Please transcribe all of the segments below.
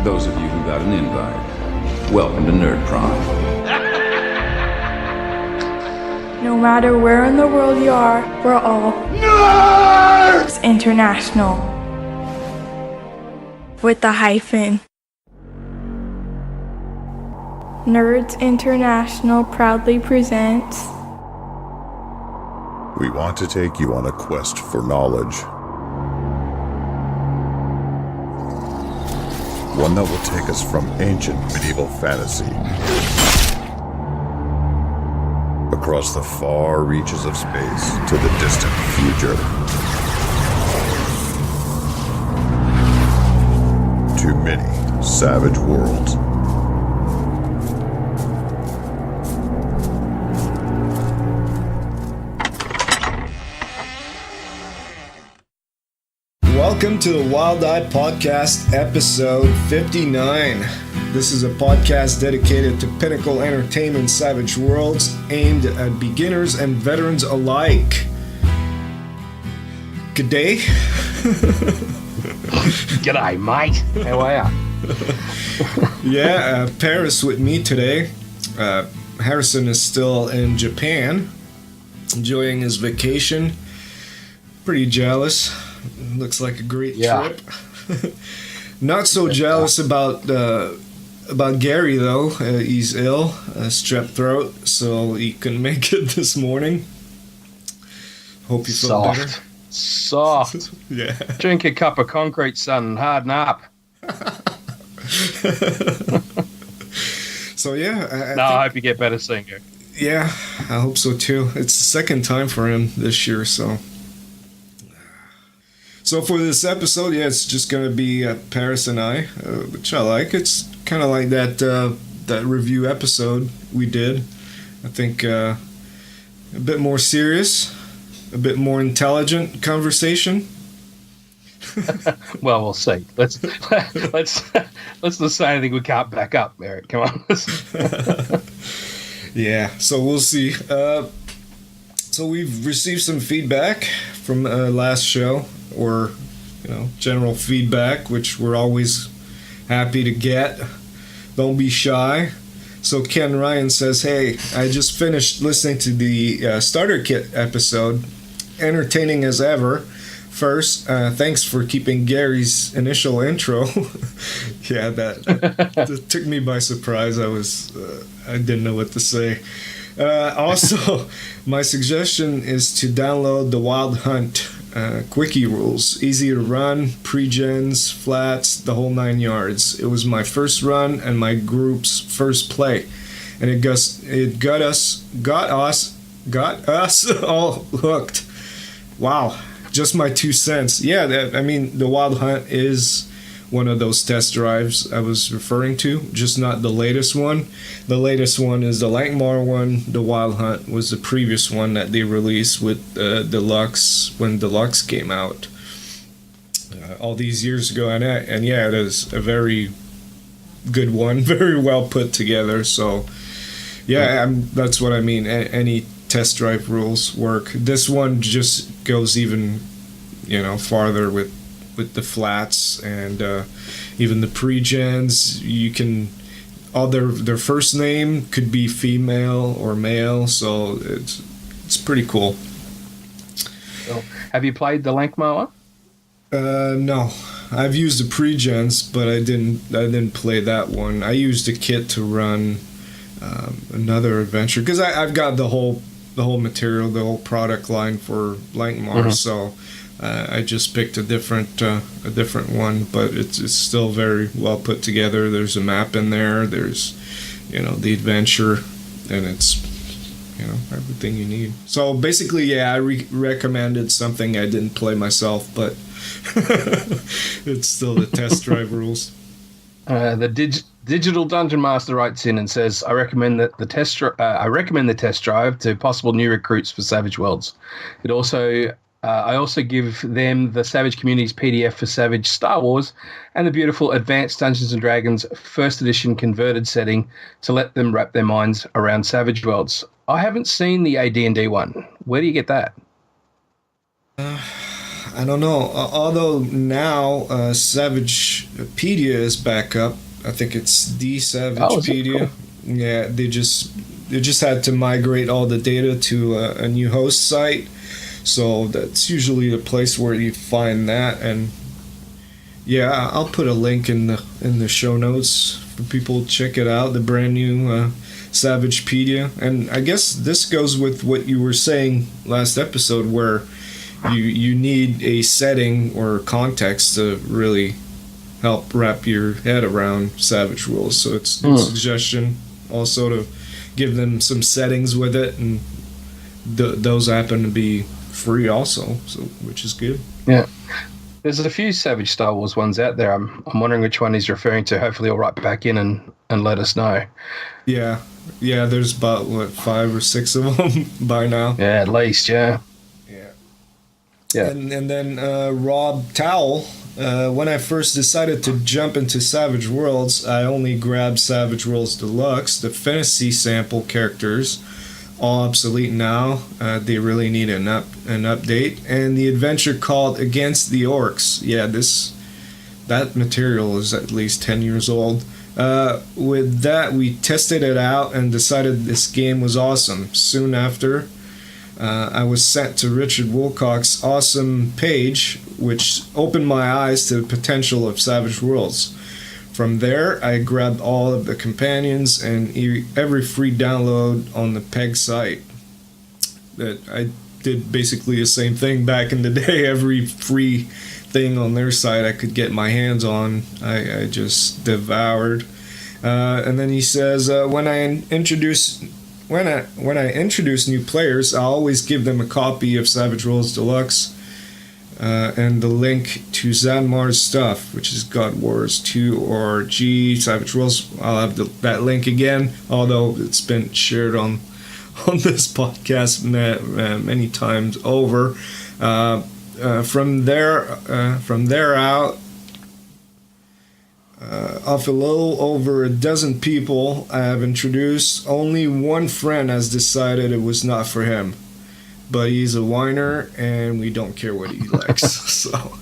Those of you who got an invite, welcome to Nerd Prom. No matter where in the world you are, we're all Nerds International. With the hyphen. Nerds International proudly presents. We want to take you on a quest for knowledge. One that will take us from ancient medieval fantasy across the far reaches of space to the distant future. To many savage worlds. Welcome to the Wild Eye Podcast, episode 59. This is a podcast dedicated to pinnacle entertainment savage worlds aimed at beginners and veterans alike. Good day. G'day, mate. How are you? Yeah, Paris with me today. Harrison is still in Japan, enjoying his vacation. Pretty jealous. Looks like a great trip. Not so jealous about Gary though. He's ill, strep throat, so he couldn't make it this morning. Hope you feel better. Soft. Yeah. Drink a cup of concrete, son, and harden up. So yeah. I hope you get better soon, Gary. Yeah, I hope so too. It's the second time for him this year, so. So for this episode, it's just going to be Paris and I, which I like. It's kind of like that review episode we did. I think a bit more serious, a bit more intelligent conversation. Well, we'll see. Let's not say anything we can't back up, Eric. Come on. Yeah, so we'll see. So we've received some feedback from last show, or general feedback, which we're always happy to get. Don't be shy. So Ken Ryan says, "Hey, I just finished listening to the starter kit episode. Entertaining as ever. First, thanks for keeping Gary's initial intro." Yeah, that took me by surprise. I didn't know what to say. Also, my suggestion is to download the Wild Hunt quickie rules. Easy to run, pre-gens, flats, the whole 9 yards. It was my first run and my group's first play, and it got us all hooked. Wow, just my 2 cents. Yeah, the Wild Hunt is one of those test drives I was referring to, just not the latest one. The latest one is the Langmar one. The Wild Hunt was the previous one that they released with Deluxe, when Deluxe came out all these years ago. And yeah, it is a very good one, very well put together. So yeah, that's what I mean. Any test drive rules work. This one just goes even farther with the flats and even the pre-gens. You can their first name could be female or male, so it's pretty cool. Well, have you played the Lankmar one? No, I've used the pre-gens, but I didn't play that one. I used the kit to run another adventure because I've got the whole material, the whole product line for Lankmar, so I just picked a different one, but it's still very well put together. There's a map in there. There's, the adventure, and it's, everything you need. So basically, yeah, I recommended something I didn't play myself, but it's still the test drive rules. The Digital Dungeon Master writes in and says, I recommend the test drive to possible new recruits for Savage Worlds. I also give them the Savage Community's PDF for Savage Star Wars and the beautiful Advanced Dungeons & Dragons first edition converted setting to let them wrap their minds around Savage Worlds. I haven't seen the AD&D one. Where do you get that? I don't know. Although now Savagepedia is back up. I think it's the Savagepedia. Cool? Yeah, they just had to migrate all the data to a new host site. So that's usually the place where you find that. And yeah, I'll put a link in the show notes for people to check it out. The brand new Savagepedia. And I guess this goes with what you were saying last episode, where you need a setting or context to really help wrap your head around Savage Rules. So it's a suggestion also to give them some settings with it, and those happen to be free also, so which is good. Yeah. There's a few Savage Star Wars ones out there. I'm wondering which one he's referring to. Hopefully he'll write back in and let us know. Yeah, there's about, 5 or 6 of them by now. Yeah, at least, yeah. Yeah. And then Rob Towell, when I first decided to jump into Savage Worlds, I only grabbed Savage Worlds Deluxe. The fantasy sample characters, all obsolete now. They really need an update. And the adventure called Against the Orcs. Yeah, that material is at least 10 years old. With that, we tested it out and decided this game was awesome. Soon after, I was sent to Richard Woolcock's awesome page, which opened my eyes to the potential of Savage Worlds. From there, I grabbed all of the companions and every free download on the PEG site. That I did basically the same thing back in the day. Every free thing on their site I could get my hands on, I just devoured. And then he says, when I introduce new players, I always give them a copy of Savage Worlds Deluxe and the link to Zadmar's stuff, which is God Wars 2 or Savage Worlds. I'll have that link again, although it's been shared on this podcast many times over. From there out, of a little over a dozen people I have introduced, only one friend has decided it was not for him. But he's a whiner, and we don't care what he likes. So,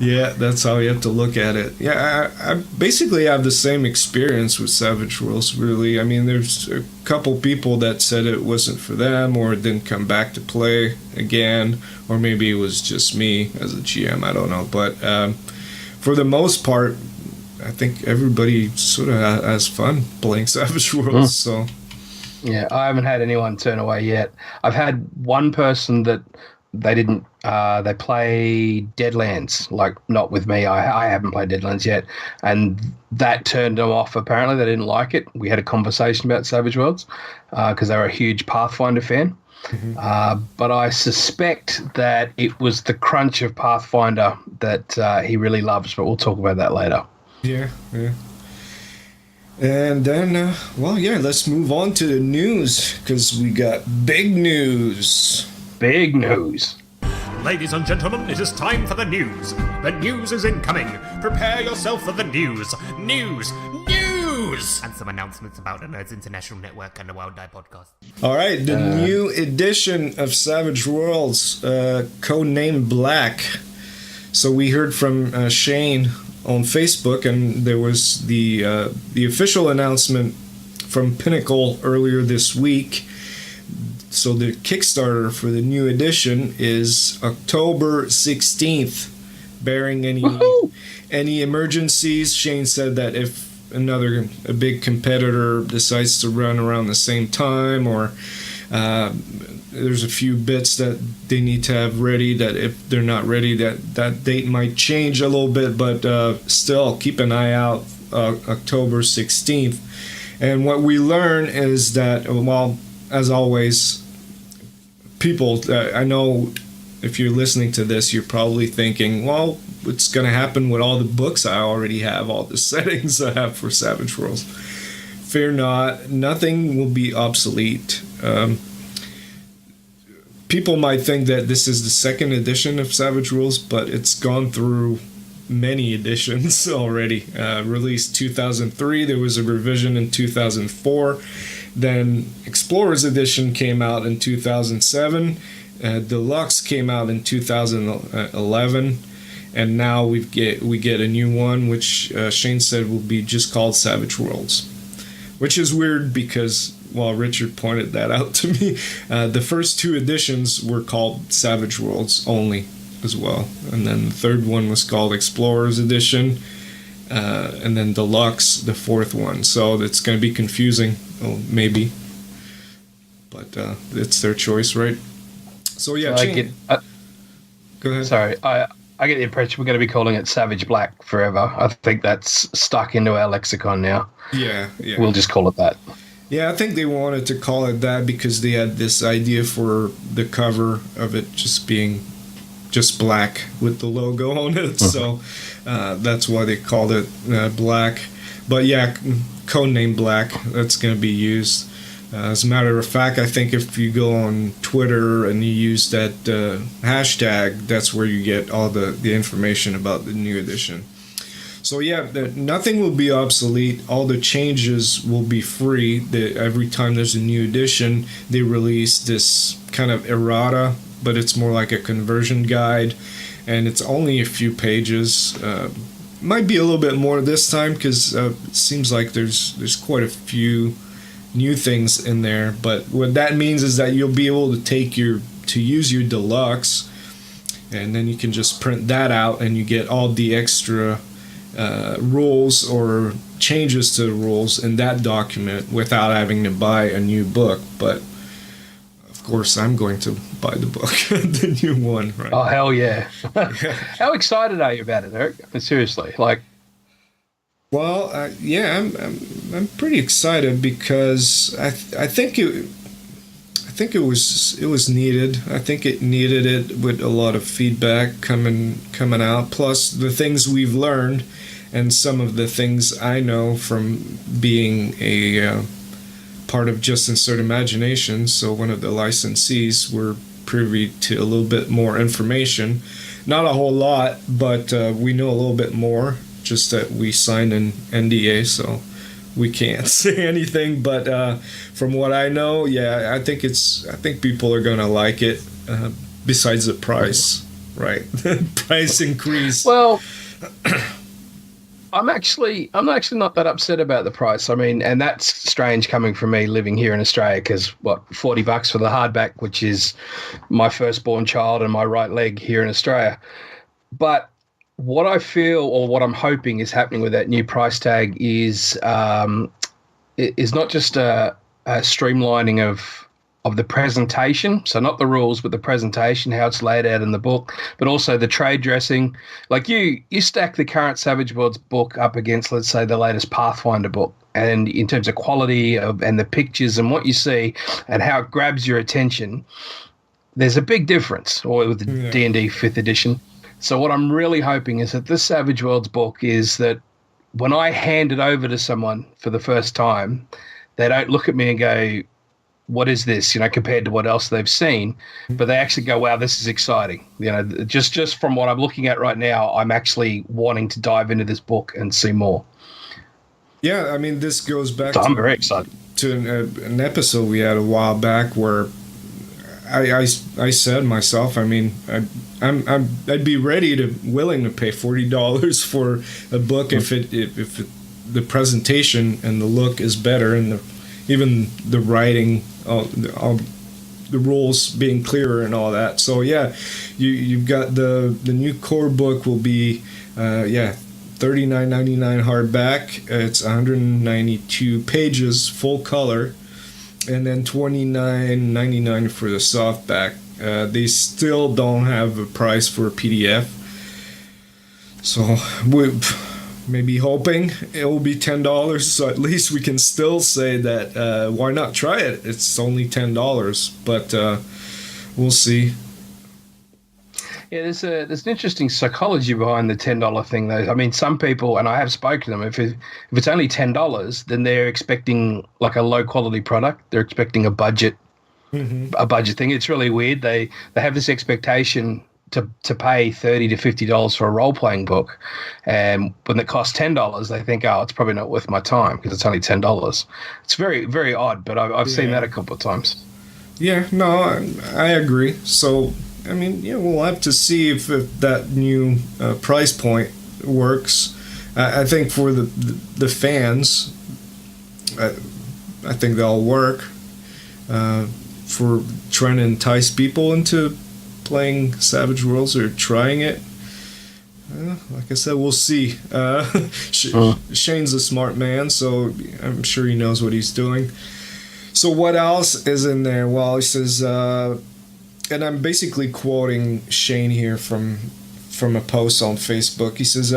yeah, that's how you have to look at it. Yeah, I basically have the same experience with Savage Worlds, really. I mean, there's a couple people that said it wasn't for them, or didn't come back to play again, or maybe it was just me as a GM, I don't know. But for the most part, I think everybody sort of has fun playing Savage Worlds, so... Yeah, I haven't had anyone turn away yet. I've had one person that they didn't. They play Deadlands, like not with me. I haven't played Deadlands yet, and that turned them off. Apparently, they didn't like it. We had a conversation about Savage Worlds because they were a huge Pathfinder fan. Mm-hmm. But I suspect that it was the crunch of Pathfinder that he really loves. But we'll talk about that later. Yeah. And then, let's move on to the news, because we got big news. Big news. Ladies and gentlemen, it is time for the news. The news is incoming. Prepare yourself for the news. News! And some announcements about the Nerds International Network and the Wild Die podcast. All right, the new edition of Savage Worlds, codenamed Black. So we heard from Shane on Facebook, and there was the official announcement from Pinnacle earlier this week. So the Kickstarter for the new edition is October 16th, bearing any emergencies. Shane said that if a big competitor decides to run around the same time, or there's a few bits that they need to have ready, that if they're not ready, that date might change a little bit, but still keep an eye out, October 16th. And what we learn is that, well, as always, people, I know if you're listening to this, you're probably thinking, well, what's going to happen with all the books I already have, all the settings I have for Savage Worlds? Fear not, nothing will be obsolete. People might think that this is the second edition of Savage Worlds, but it's gone through many editions already. Released 2003, there was a revision in 2004. Then Explorer's Edition came out in 2007. Deluxe came out in 2011, and now we get a new one, which Shane said will be just called Savage Worlds, which is weird because, well, Richard pointed that out to me. The first 2 editions were called Savage Worlds only as well, and then the third one was called Explorers Edition, and then Deluxe, the 4th one. So it's going to be confusing, maybe, but it's their choice, right? So yeah, go ahead. Sorry, I get the impression we're going to be calling it Savage Black forever. I think that's stuck into our lexicon now. Yeah. We'll just call it that. Yeah, I think they wanted to call it that because they had this idea for the cover of it just being just black with the logo on it. So that's why they called it Black. But yeah, codename Black, that's going to be used. As a matter of fact, I think if you go on Twitter and you use that hashtag, that's where you get all the information about the new edition. So yeah, nothing will be obsolete. All the changes will be free. Every time there's a new edition, they release this kind of errata, but it's more like a conversion guide, and it's only a few pages. Might be a little bit more this time because it seems like there's quite a few new things in there. But what that means is that you'll be able to use your Deluxe, and then you can just print that out, and you get all the extra rules or changes to the rules in that document without having to buy a new book. But of course, I'm going to buy the book, the new one. Right? Oh hell yeah! How excited are you about it, Eric? Seriously, like. Well, yeah, I'm pretty excited because I think it was needed. I think it needed it with a lot of feedback coming out. Plus the things we've learned, and some of the things I know from being a part of Just Insert Imagination. So one of the licensees, were privy to a little bit more information. Not a whole lot, but we know a little bit more. Just that we signed an NDA, so we can't say anything. But from what I know, yeah, I think people are gonna like it. Besides the price, right? Price increase. Well, I'm actually not that upset about the price. I mean, and that's strange coming from me living here in Australia, because $40 for the hardback, which is my firstborn child and my right leg here in Australia. But what I feel, or what I'm hoping is happening with that new price tag is not just a streamlining of the presentation, so not the rules, but the presentation, how it's laid out in the book, but also the trade dressing. Like you stack the current Savage Worlds book up against, let's say, the latest Pathfinder book, and in terms of quality and the pictures and what you see and how it grabs your attention, there's a big difference. Or with the D&D 5th edition. So what I'm really hoping is that this Savage Worlds book is that when I hand it over to someone for the first time, they don't look at me and go, what is this, compared to what else they've seen, but they actually go, wow, this is exciting. Just from what I'm looking at right now, I'm actually wanting to dive into this book and see more. Yeah, I mean, this goes back I'm very excited. To an episode we had a while back where I said myself, I mean, I'd be willing to pay $40 for a book if the presentation and the look is better, and even the writing, all the rules being clearer and all that. So yeah, you've got the new core book will be $39.99 hardback. It's 192 pages, full color. And then $29.99 for the softback. They still don't have a price for a PDF. So we're maybe hoping it will be $10. So at least we can still say that why not try it? It's only $10, but we'll see. Yeah, there's an interesting psychology behind the $10 thing, though. I mean, some people, and I have spoken to them, if it's only $10, then they're expecting like a low quality product. They're expecting a budget thing. It's really weird. They have this expectation to pay $30 to $50 for a role playing book, and when it costs $10, they think, oh, it's probably not worth my time because it's only $10. It's very, very odd, but I've seen that a couple of times. Yeah, no, I agree. So, I mean, yeah, we'll have to see if that new price point works. I think for the fans, I think they'll work for trying to entice people into playing Savage Worlds or trying it. Like I said, we'll see. Shane's a smart man, so I'm sure he knows what he's doing. So what else is in there? Well, he says, and I'm basically quoting Shane here from a post on Facebook. He says,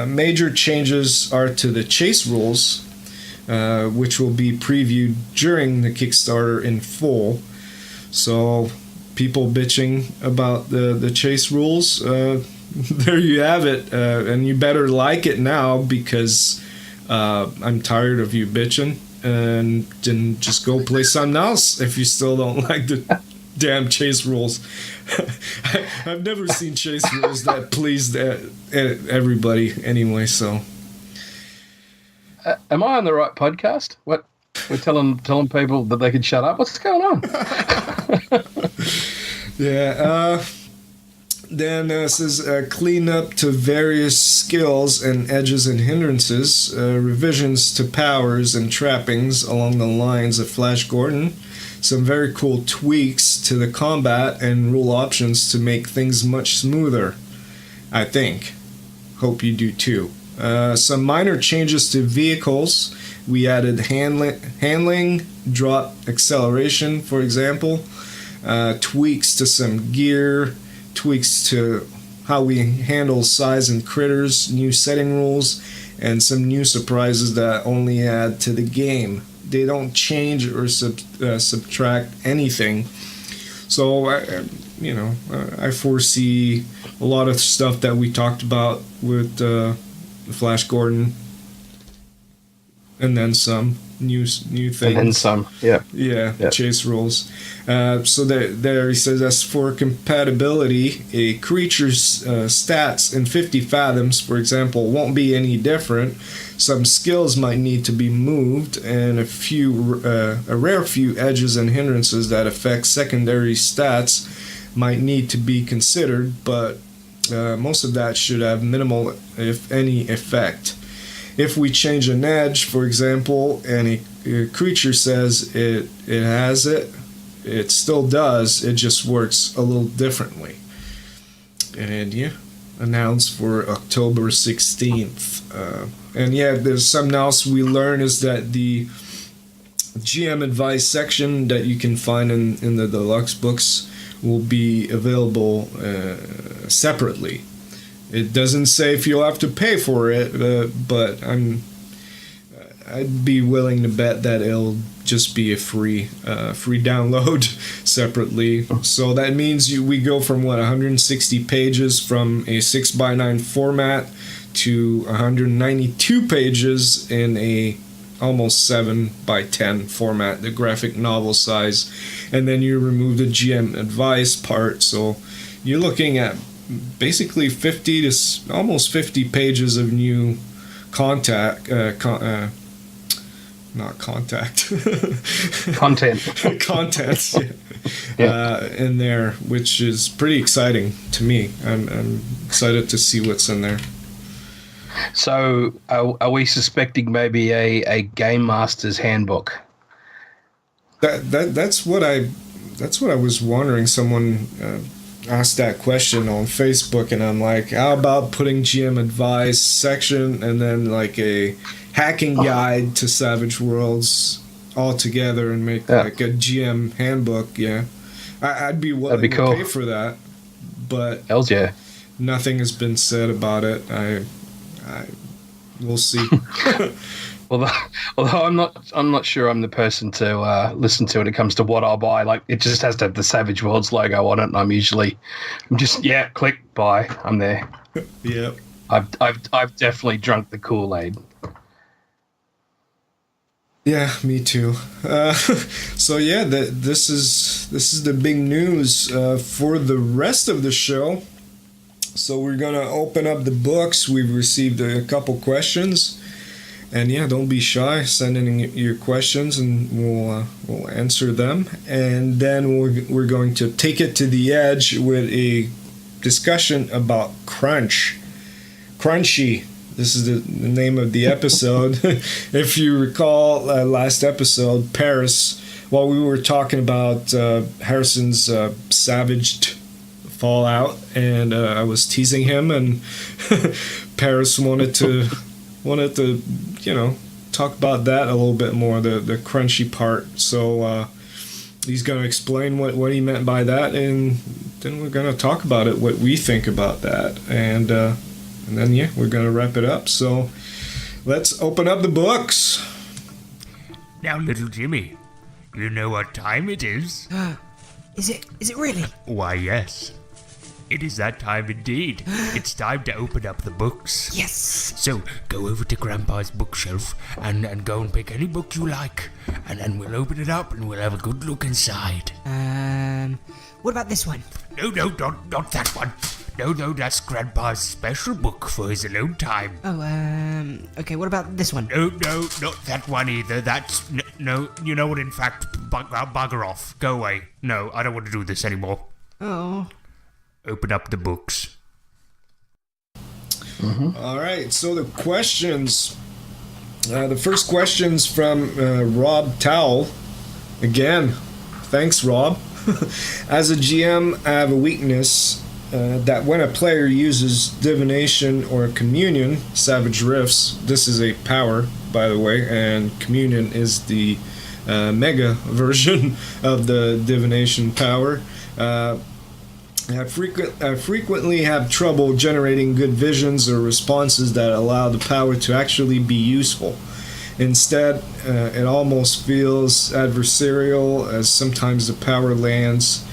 major changes are to the chase rules, which will be previewed during the Kickstarter in full. So people bitching about the chase rules, there you have it. And you better like it now, because I'm tired of you bitching. And then just go play something else if you still don't like the damn chase rules. I've never seen chase rules that pleased everybody anyway, so. Am I on the right podcast? What? We're telling people that they can shut up? What's going on? Yeah, then it says clean up to various skills and edges and hindrances, revisions to powers and trappings along the lines of Flash Gordon, some very cool tweaks to the combat and rule options to make things much smoother, I think. Hope you do too. Some minor changes to vehicles. We added handling, drop acceleration, for example, tweaks to some gear, tweaks to how we handle size and critters, new setting rules, and some new surprises that only add to the game. They don't change or subtract anything. So, I foresee a lot of stuff that we talked about with Flash Gordon, and then some new things. And then some, yeah. Yeah, chase rules. So there he says, as for compatibility, a creature's stats in 50 fathoms, for example, won't be any different. Some skills might need to be moved, and a rare few edges and hindrances that affect secondary stats might need to be considered, but most of that should have minimal, if any, effect. If we change an edge, for example, and a creature says it has it, it still does, it just works a little differently. And yeah, announced for October 16th. And yeah, there's something else we learned is that the GM advice section that you can find in the deluxe books will be available separately. It doesn't say if you'll have to pay for it, but I'd be willing to bet that it'll just be a free download separately. So that means we go from 160 pages from a 6x9 format to 192 pages in a almost 7x10 format, the graphic novel size, and then you remove the GM advice part. So you're looking at basically 50 to almost 50 pages of new content in there, which is pretty exciting to me. I'm excited to see what's in there. So are we suspecting maybe a game master's handbook? That's what I was wondering. Someone asked that question on Facebook, and I'm like, how about putting GM advice section and then like a hacking guide to Savage Worlds all together and make like a GM handbook? Yeah, I'd be willing to pay for that, but hells yeah, nothing has been said about it. We'll see. Although I'm not sure I'm the person to listen to when it comes to what I'll buy. Like, it just has to have the Savage Worlds logo on it, and I'm just click buy. I'm there. Yep. I've definitely drunk the Kool-Aid. Yeah, me too. So yeah, this is the big news for the rest of the show. So we're gonna open up the books. We've received a couple questions. And yeah, don't be shy. Send in your questions, and we'll answer them. And then we're going to take it to the edge with a discussion about Crunchy. This is the name of the episode. If you recall, last episode, Paris, while we were talking about Harrison's savaged Fallout, and I was teasing him, and Paris wanted to talk about that a little bit more, the crunchy part. So he's going to explain what he meant by that, and then we're going to talk about it, what we think about that, and then we're going to wrap it up. So let's open up the books. Now, little Jimmy, you know what time it is? Is it really? Why, yes. It is that time indeed. It's time to open up the books. Yes. So, go over to Grandpa's bookshelf and go and pick any book you like. And we'll open it up and we'll have a good look inside. What about this one? No, not that one. No, that's Grandpa's special book for his alone time. Oh, okay, what about this one? No, not that one either. That's, no, you know what, in fact, bugger off. Go away. No, I don't want to do this anymore. Oh. Open up the books. Mm-hmm. All right, so the questions. The first question's from Rob Towell. Again, thanks, Rob. As a GM, I have a weakness that when a player uses divination or communion, savage rifts, this is a power, by the way, and communion is the mega version of the divination power. I frequently have trouble generating good visions or responses that allow the power to actually be useful. Instead, it almost feels adversarial, as sometimes the power lands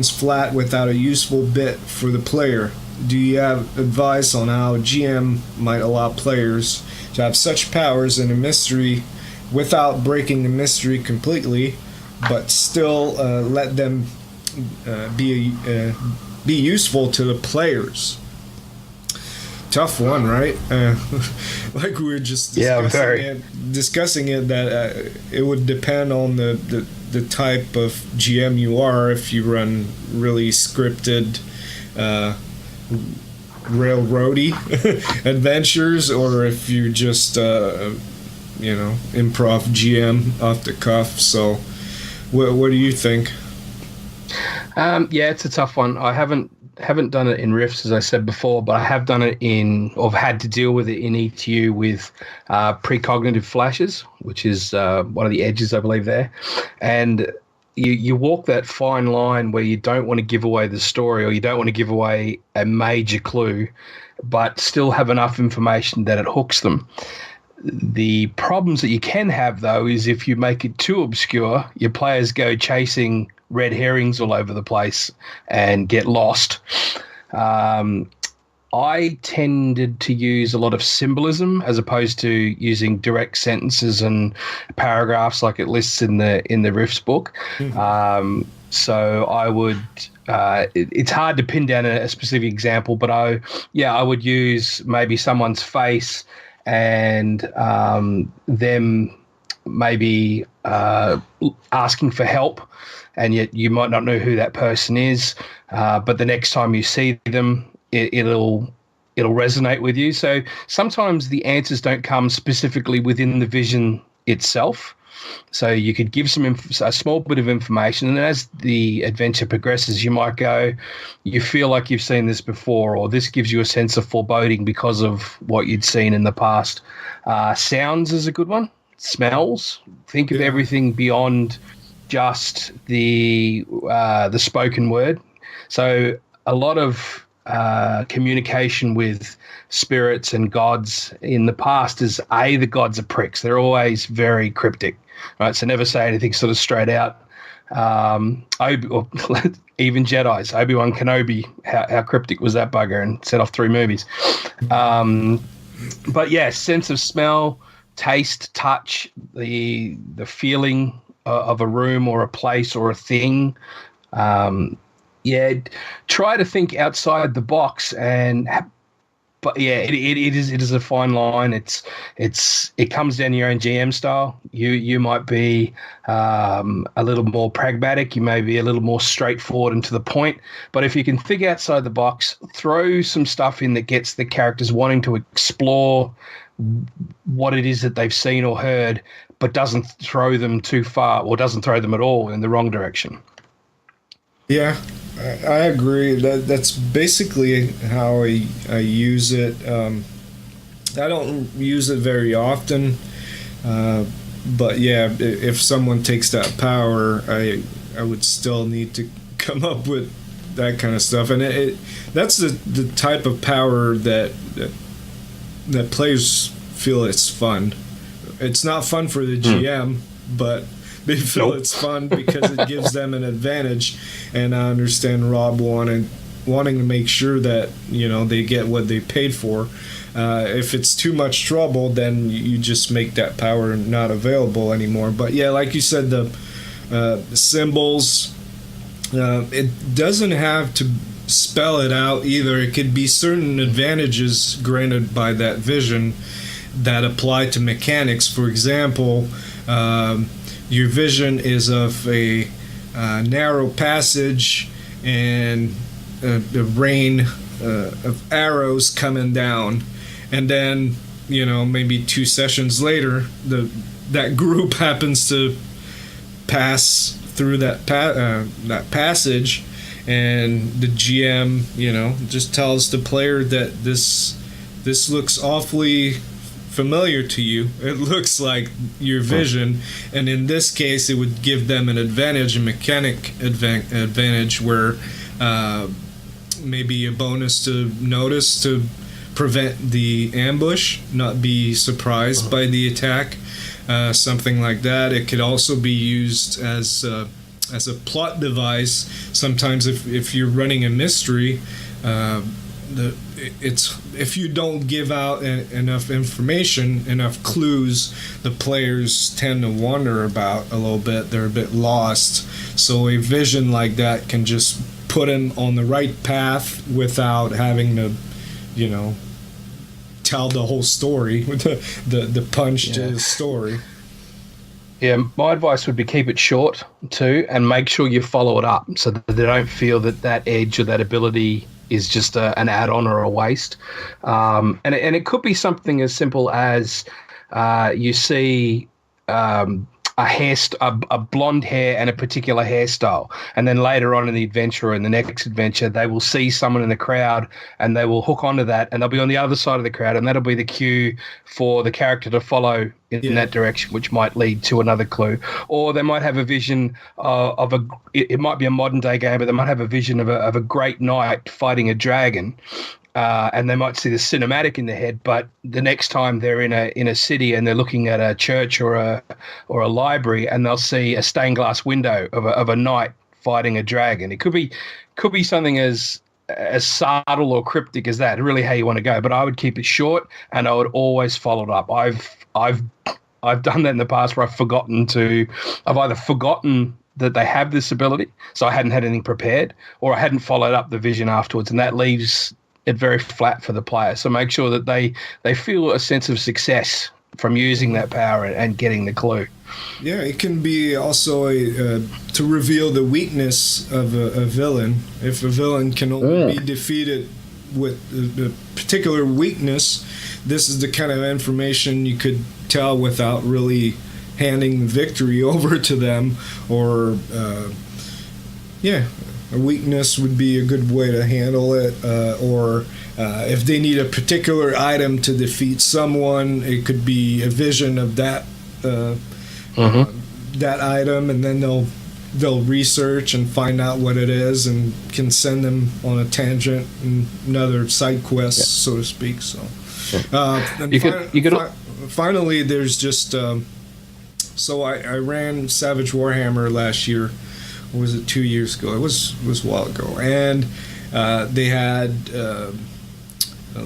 flat without a useful bit for the player. Do you have advice on how GM might allow players to have such powers in a mystery without breaking the mystery completely, but still let them be useful to the players? Tough one, right? Like we were just discussing it, that it would depend on the type of GM you are. If you run really scripted railroady adventures, or if you just improv GM off the cuff. So what do you think? Yeah, it's a tough one. I haven't done it in Rifts, as I said before, but I have done it or had to deal with it in ETU with precognitive flashes, which is one of the edges, I believe, there. And you walk that fine line where you don't want to give away the story, or you don't want to give away a major clue, but still have enough information that it hooks them. The problems that you can have, though, is if you make it too obscure, your players go chasing red herrings all over the place and get lost. I tended to use a lot of symbolism as opposed to using direct sentences and paragraphs like it lists in the Rifts book. Mm-hmm. So I would. It's hard to pin down a specific example, but I would use maybe someone's face and them maybe asking for help, and yet you might not know who that person is, but the next time you see them, it'll resonate with you. So sometimes the answers don't come specifically within the vision itself. So you could give a small bit of information, and as the adventure progresses, you might go, you feel like you've seen this before, or this gives you a sense of foreboding because of what you'd seen in the past. Sounds is a good one. Smells. Think of everything beyond just the spoken word. So a lot of communication with spirits and gods in the past is the gods are pricks. They're always very cryptic, right? So never say anything sort of straight out. Even Jedis, Obi-Wan Kenobi, how cryptic was that bugger, and set off 3 movies. But yeah, sense of smell, taste, touch, the feeling of a room or a place or a thing. Try to think outside the box and but yeah, it is a fine line. It comes down to your own GM style. You might be a little more pragmatic. You may be a little more straightforward and to the point. But if you can think outside the box, throw some stuff in that gets the characters wanting to explore what it is that they've seen or heard, but doesn't throw them too far or doesn't throw them at all in the wrong direction. Yeah, I agree. That's basically how I use it. I don't use it very often, but yeah, if someone takes that power, I would still need to come up with that kind of stuff, and that's the type of power that players feel it's fun. It's not fun for the GM, but they feel it's fun because it gives them an advantage. And I understand Rob wanting to make sure that they get what they paid for. If it's too much trouble, then you just make that power not available anymore. But yeah, like you said, the symbols, it doesn't have to spell it out either. It could be certain advantages granted by that vision that apply to mechanics. For example, your vision is of a narrow passage and the rain of arrows coming down, and then maybe 2 sessions later that group happens to pass through that passage, and the GM just tells the player that this looks awfully familiar to you. It looks like your vision, and in this case it would give them an advantage, a mechanic advantage, where maybe a bonus to notice to prevent the ambush, not be surprised by the attack, something like that. It could also be used as a plot device. Sometimes if you're running a mystery, if you don't give out enough information, enough clues, the players tend to wander about a little bit. They're a bit lost. So a vision like that can just put them on the right path without having to, tell the whole story, the punch to the story. Yeah, my advice would be keep it short too, and make sure you follow it up so that they don't feel that edge or that ability is just an add-on or a waste. And it could be something as simple as you see a blonde hair and a particular hairstyle, and then later on in the adventure or in the next adventure they will see someone in the crowd and they will hook onto that, and they'll be on the other side of the crowd, and that'll be the cue for the character to follow in that direction, which might lead to another clue. Or they might have a vision it might be a modern day game, but they might have a vision of a great knight fighting a dragon. And they might see the cinematic in their head, but the next time they're in a city and they're looking at a church or a library, and they'll see a stained glass window of a knight fighting a dragon. It could be something as subtle or cryptic as that. Really, how you want to go. But I would keep it short, and I would always follow it up. I've done that in the past where I've either forgotten that they have this ability, so I hadn't had anything prepared, or I hadn't followed up the vision afterwards, and that leaves it very flat for the player. So make sure that they feel a sense of success from using that power and getting the clue. Yeah, it can be also to reveal the weakness of a villain. If a villain can only be defeated with a particular weakness, this is the kind of information you could tell without really handing victory over to them. Or a weakness would be a good way to handle it. Or if they need a particular item to defeat someone, it could be a vision of that that item, and then they'll research and find out what it is, and can send them on a tangent and another side quest, so to speak. So, finally, there's just so I ran Savage Warhammer last year. Or was it 2 years ago? It was a while ago, and they had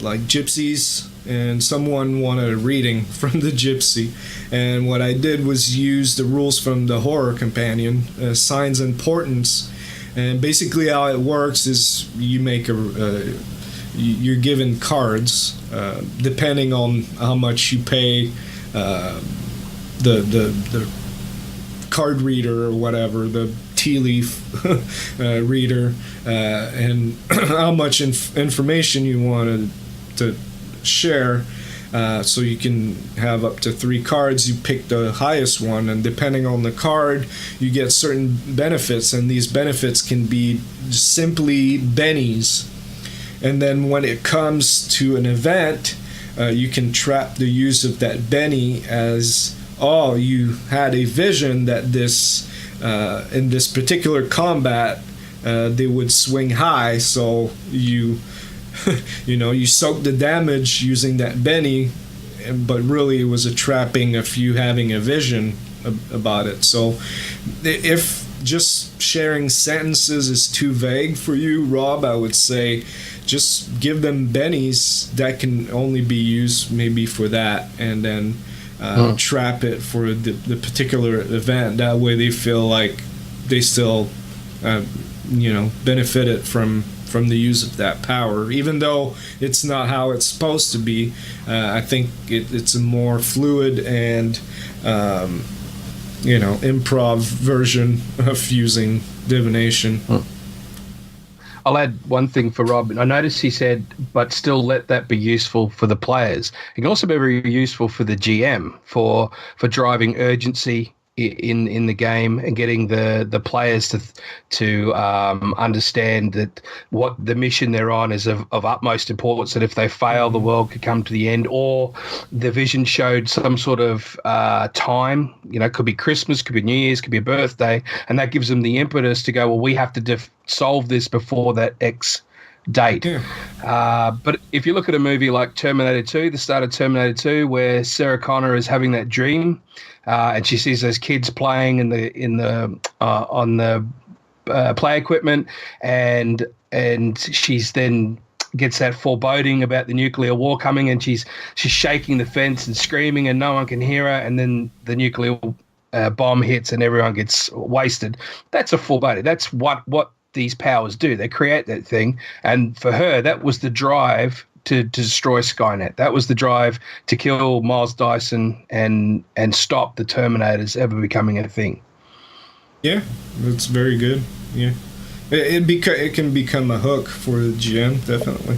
like gypsies, and someone wanted a reading from the gypsy, and what I did was use the rules from the Horror Companion, signs and portents, and basically how it works is you make you're given cards depending on how much you pay the card reader or whatever, the tea leaf reader, and how much information you wanted to share. So you can have up to 3 cards. You pick the highest one, and depending on the card, you get certain benefits, and these benefits can be simply bennies. And then when it comes to an event, you can trap the use of that benny as, oh, you had a vision that this in this particular combat they would swing high, so you you soak the damage using that benny, but really it was a trapping of you having a vision about it. So if just sharing sentences is too vague for you, Rob, I would say just give them bennies that can only be used maybe for that, and then trap it for the particular event. That way they feel like they still benefited from the use of that power, even though it's not how it's supposed to be. I think it's a more fluid and improv version of using divination. I'll add one thing for Rob. I noticed he said, but still let that be useful for the players. It can also be very useful for the GM for driving urgency in the game and getting the players to understand that what the mission they're on is of utmost importance, that if they fail, the world could come to the end, or the vision showed some sort of time, it could be Christmas, could be New Year's, could be a birthday, and that gives them the impetus to go, well, we have to solve this before that X date. Yeah. But if you look at a movie like Terminator 2, the start of Terminator 2, where Sarah Connor is having that dream, and she sees those kids playing on the play equipment, and she's then gets that foreboding about the nuclear war coming, and she's shaking the fence and screaming, and no one can hear her, and then the nuclear bomb hits and everyone gets wasted. That's a foreboding. That's what these powers do. They create that thing, and for her, that was the drive to destroy Skynet. That was the drive to kill Miles Dyson and stop the Terminators ever becoming a thing. Yeah, that's very good. Yeah, it can become a hook for the GM, definitely.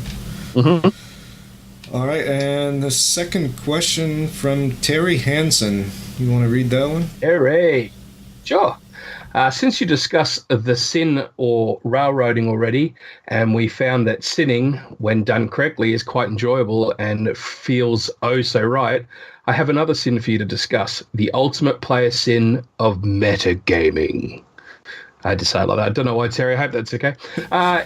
Mm-hmm. All right, and the second question from Terry Hansen. You want to read that one? Terry, sure. Since you discussed the sin or railroading already, and we found that sinning, when done correctly, is quite enjoyable and feels oh so right, I have another sin for you to discuss, the ultimate player sin of metagaming. I had to say it like that. I don't know why, Terry. I hope that's okay.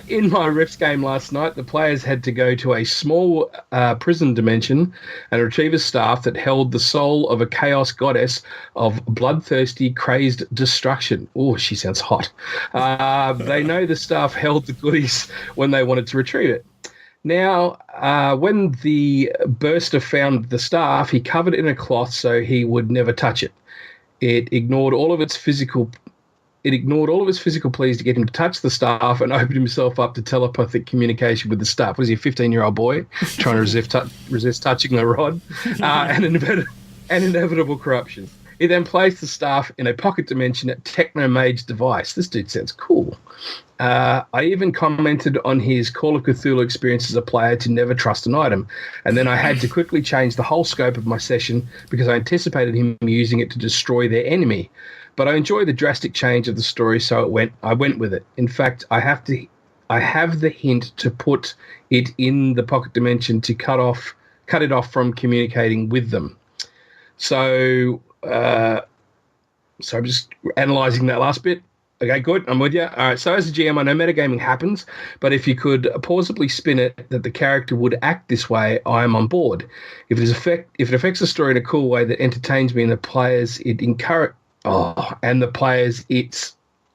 In my Rifts game last night, the players had to go to a small prison dimension and retrieve a staff that held the soul of a chaos goddess of bloodthirsty, crazed destruction. Oh, she sounds hot. They know the staff held the goodies when they wanted to retrieve it. Now, when the burster found the staff, he covered it in a cloth so he would never touch it. It ignored all of its physical pleas to get him to touch the staff and opened himself up to telepathic communication with the staff. Was he a 15-year-old boy trying to resist touching the rod? And inevitable corruption. He then placed the staff in a pocket dimension at Technomage device. This dude sounds cool. I even commented on his Call of Cthulhu experience as a player to never trust an item. And then I had to quickly change the whole scope of my session because I anticipated him using it to destroy their enemy. But I enjoy the drastic change of the story, so I went with it. In fact, I have the hint to put it in the pocket dimension to cut it off from communicating with them. So I'm just analysing that last bit. Okay, good. I'm with you. All right. So as a GM, I know metagaming happens, but if you could plausibly spin it that the character would act this way, I am on board. If it affects the story in a cool way that entertains me and the players,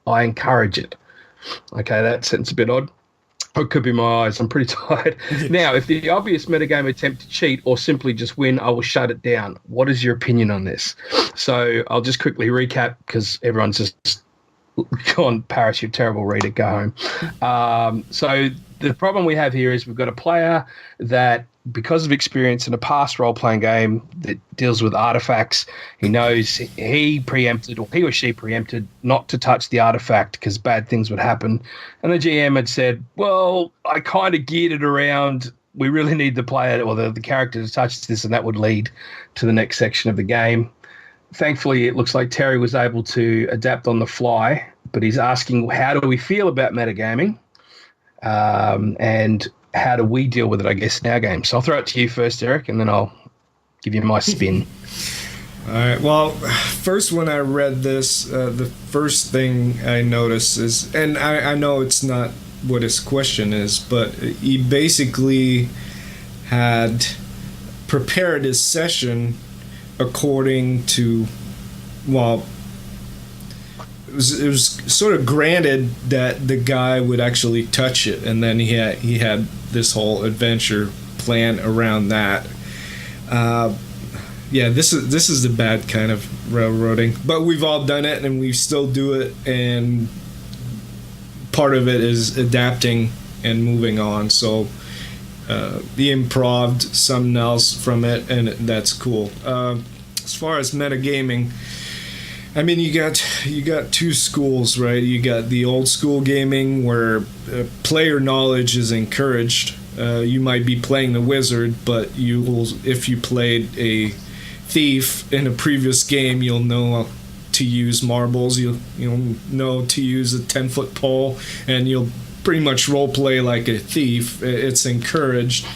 I encourage it. Okay, that sentence a bit odd. It could be my eyes. I'm pretty tired. Now, if the obvious metagame attempt to cheat or simply just win, I will shut it down. What is your opinion on this? So I'll just quickly recap because everyone's just gone, Paris, you're a terrible reader, go home. So the problem we have here is we've got a player that, because of experience in a past role-playing game that deals with artifacts, he knows he or she preempted not to touch the artifact because bad things would happen. And the GM had said, well, I kind of geared it around, we really need the player or the character to touch this, and that would lead to the next section of the game. Thankfully, it looks like Terry was able to adapt on the fly, but he's asking, how do we feel about metagaming? And how do we deal with it, I guess, in our game? So I'll throw it to you first, Eric, and then I'll give you my spin. All right. Well, first, when I read this, the first thing I noticed is, and I know it's not what his question is, but he basically had prepared his session according to, well, it was sort of granted that the guy would actually touch it, and then he had this whole adventure plan around that. Yeah, this is the bad kind of railroading, but we've all done it, and we still do it, and part of it is adapting and moving on. So the improv'd something else from it, and that's cool. As far as metagaming, I mean, you got two schools, right? You got the old school gaming where player knowledge is encouraged. You might be playing the wizard, but if you played a thief in a previous game, you'll know to use marbles. You'll know to use a 10-foot pole, and you'll pretty much role play like a thief. It's encouraged.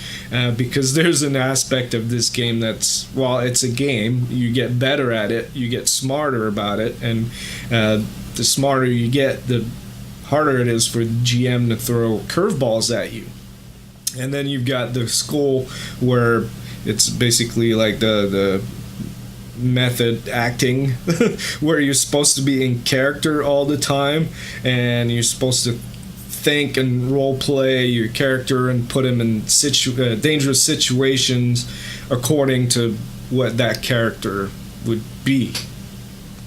Because there's an aspect of this game that's, while it's a game, you get better at it, you get smarter about it, and the smarter you get, the harder it is for the GM to throw curveballs at you. And then you've got the school where it's basically like the method acting, where you're supposed to be in character all the time, and you're supposed to think and role play your character and put him in dangerous situations according to what that character would be.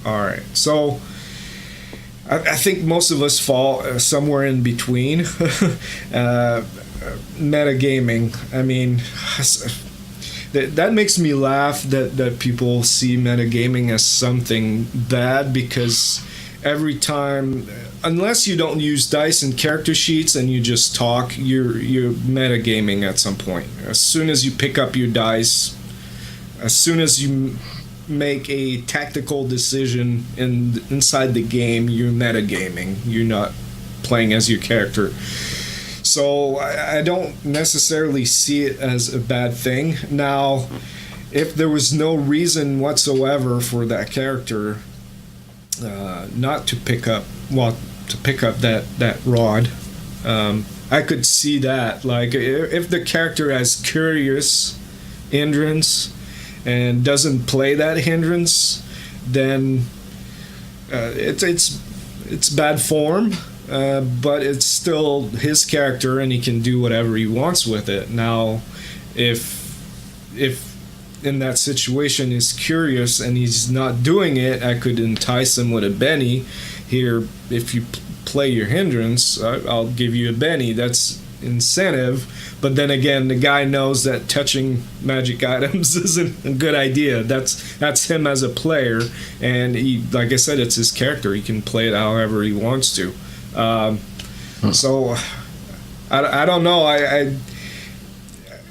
All right, so I think most of us fall somewhere in between. Metagaming, I mean, that makes me laugh that people see metagaming as something bad, because every time, unless you don't use dice and character sheets and you just talk, you're metagaming at some point. As soon as you pick up your dice, as soon as you make a tactical decision inside the game, you're metagaming. You're not playing as your character. So I don't necessarily see it as a bad thing. Now, if there was no reason whatsoever for that character not to pick up that rod, I could see that. Like, if the character has curious hindrance and doesn't play that hindrance, then it's bad form, but it's still his character and he can do whatever he wants with it. Now, if in that situation is curious and he's not doing it, I could entice him with a Benny. Here, if you play your hindrance, I'll give you a Benny. That's incentive. But then again, the guy knows that touching magic items isn't a good idea. That's him as a player, and he, like I said, it's his character. He can play it however he wants to. So I don't know.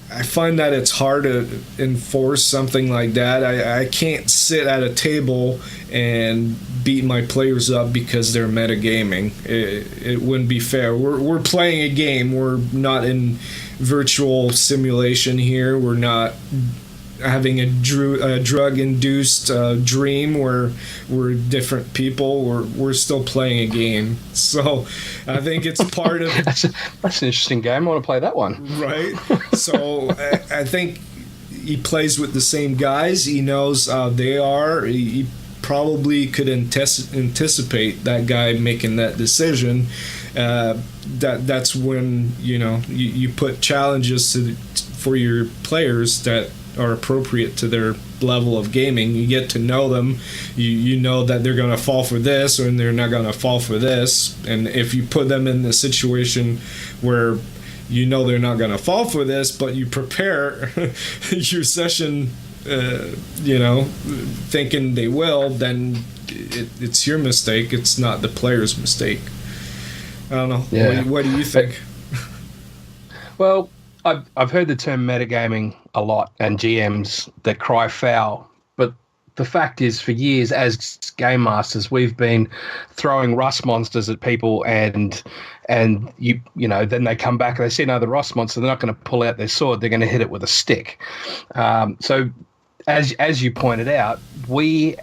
I find that it's hard to enforce something like that. I can't sit at a table and beat my players up because they're metagaming. It wouldn't be fair. We're playing a game. We're not in virtual simulation here. We're not having a drug-induced dream where we're different people. We're still playing a game. So I think it's part of... That's an interesting game. I want to play that one. Right? So I think he plays with the same guys. He knows how they are. He probably could anticipate that guy making that decision. That's when, you put challenges for your players that are appropriate to their level of gaming. You get to know them. You know that they're going to fall for this or they're not going to fall for this. And if you put them in a situation where you know they're not going to fall for this, but you prepare your session, thinking they will, then it's your mistake. It's not the player's mistake. I don't know. Yeah. What do you think? Well, I've heard the term metagaming a lot and GMs that cry foul, but the fact is, for years as game masters, we've been throwing rust monsters at people, and then they come back and they see another rust monster. They're not going to pull out their sword; they're going to hit it with a stick. So, as you pointed out, we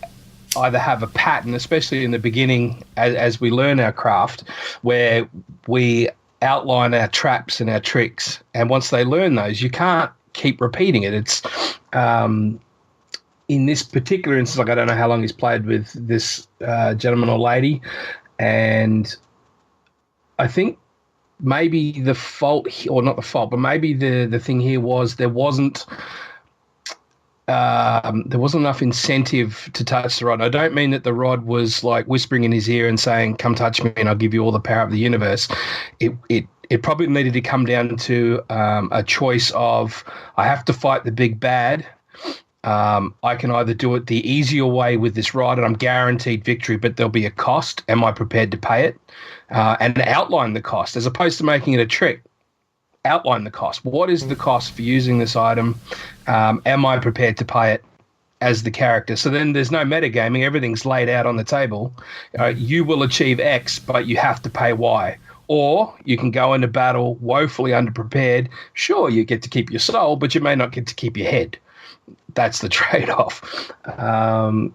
either have a pattern, especially in the beginning, as we learn our craft, where we outline our traps and our tricks, and once they learn those, you can't keep repeating it. It's in this particular instance, like, I don't know how long he's played with this gentleman or lady, and I think maybe the fault, or not the fault, but maybe the thing here was there wasn't enough incentive to touch the rod. I don't mean that the rod was like whispering in his ear and saying, "Come touch me and I'll give you all the power of the universe." It probably needed to come down to a choice of, I have to fight the big bad. I can either do it the easier way with this rod and I'm guaranteed victory, but there'll be a cost. Am I prepared to pay it? And outline the cost, as opposed to making it a trick. Outline the cost. What is the cost for using this item? Am I prepared to pay it as the character? So then there's no metagaming. Everything's laid out on the table. You will achieve X, but you have to pay Y. Or you can go into battle woefully underprepared. Sure, you get to keep your soul, but you may not get to keep your head. That's the trade-off.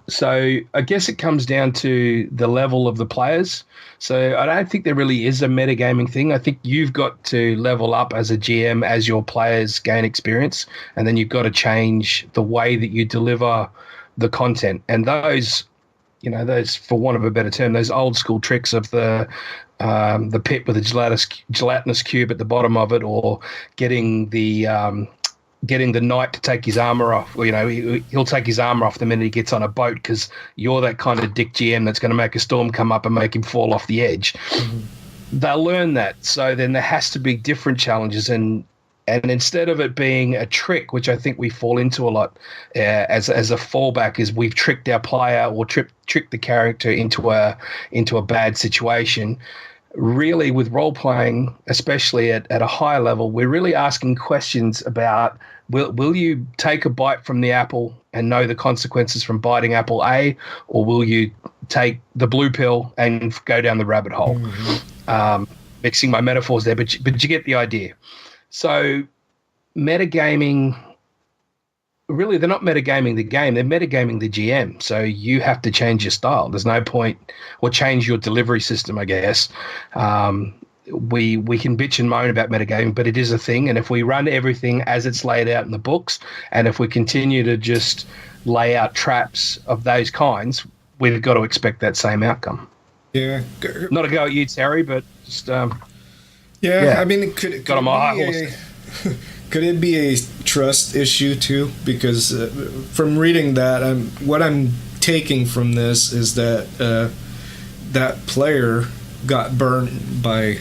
So I guess it comes down to the level of the players. So I don't think there really is a metagaming thing. I think you've got to level up as a GM as your players gain experience, and then you've got to change the way that you deliver the content. And those, for want of a better term, those old school tricks of the pit with a gelatinous cube at the bottom of it, or getting the knight to take his armor off. He'll take his armor off the minute he gets on a boat because you're that kind of dick GM that's going to make a storm come up and make him fall off the edge. Mm-hmm. They'll learn that. So then there has to be different challenges, and instead of it being a trick, which I think we fall into a lot as a fallback, is we've tricked our player or tricked the character into a bad situation. Really, with role-playing, especially at a higher level, we're really asking questions about, will you take a bite from the apple and know the consequences from biting apple A, or will you take the blue pill and go down the rabbit hole? Mm-hmm. Mixing my metaphors there, but you get the idea. So metagaming, really, they're not metagaming the game, they're metagaming the GM. So you have to change your style. There's no point, or change your delivery system, I guess. We can bitch and moan about metagaming, but it is a thing. And if we run everything as it's laid out in the books, and if we continue to just lay out traps of those kinds, we've got to expect that same outcome. Yeah. Not a go at you, Terry, but just... Yeah, I mean, could got on my high horse. Could it be a trust issue too? Because from reading that, what I'm taking from this is that that player got burned by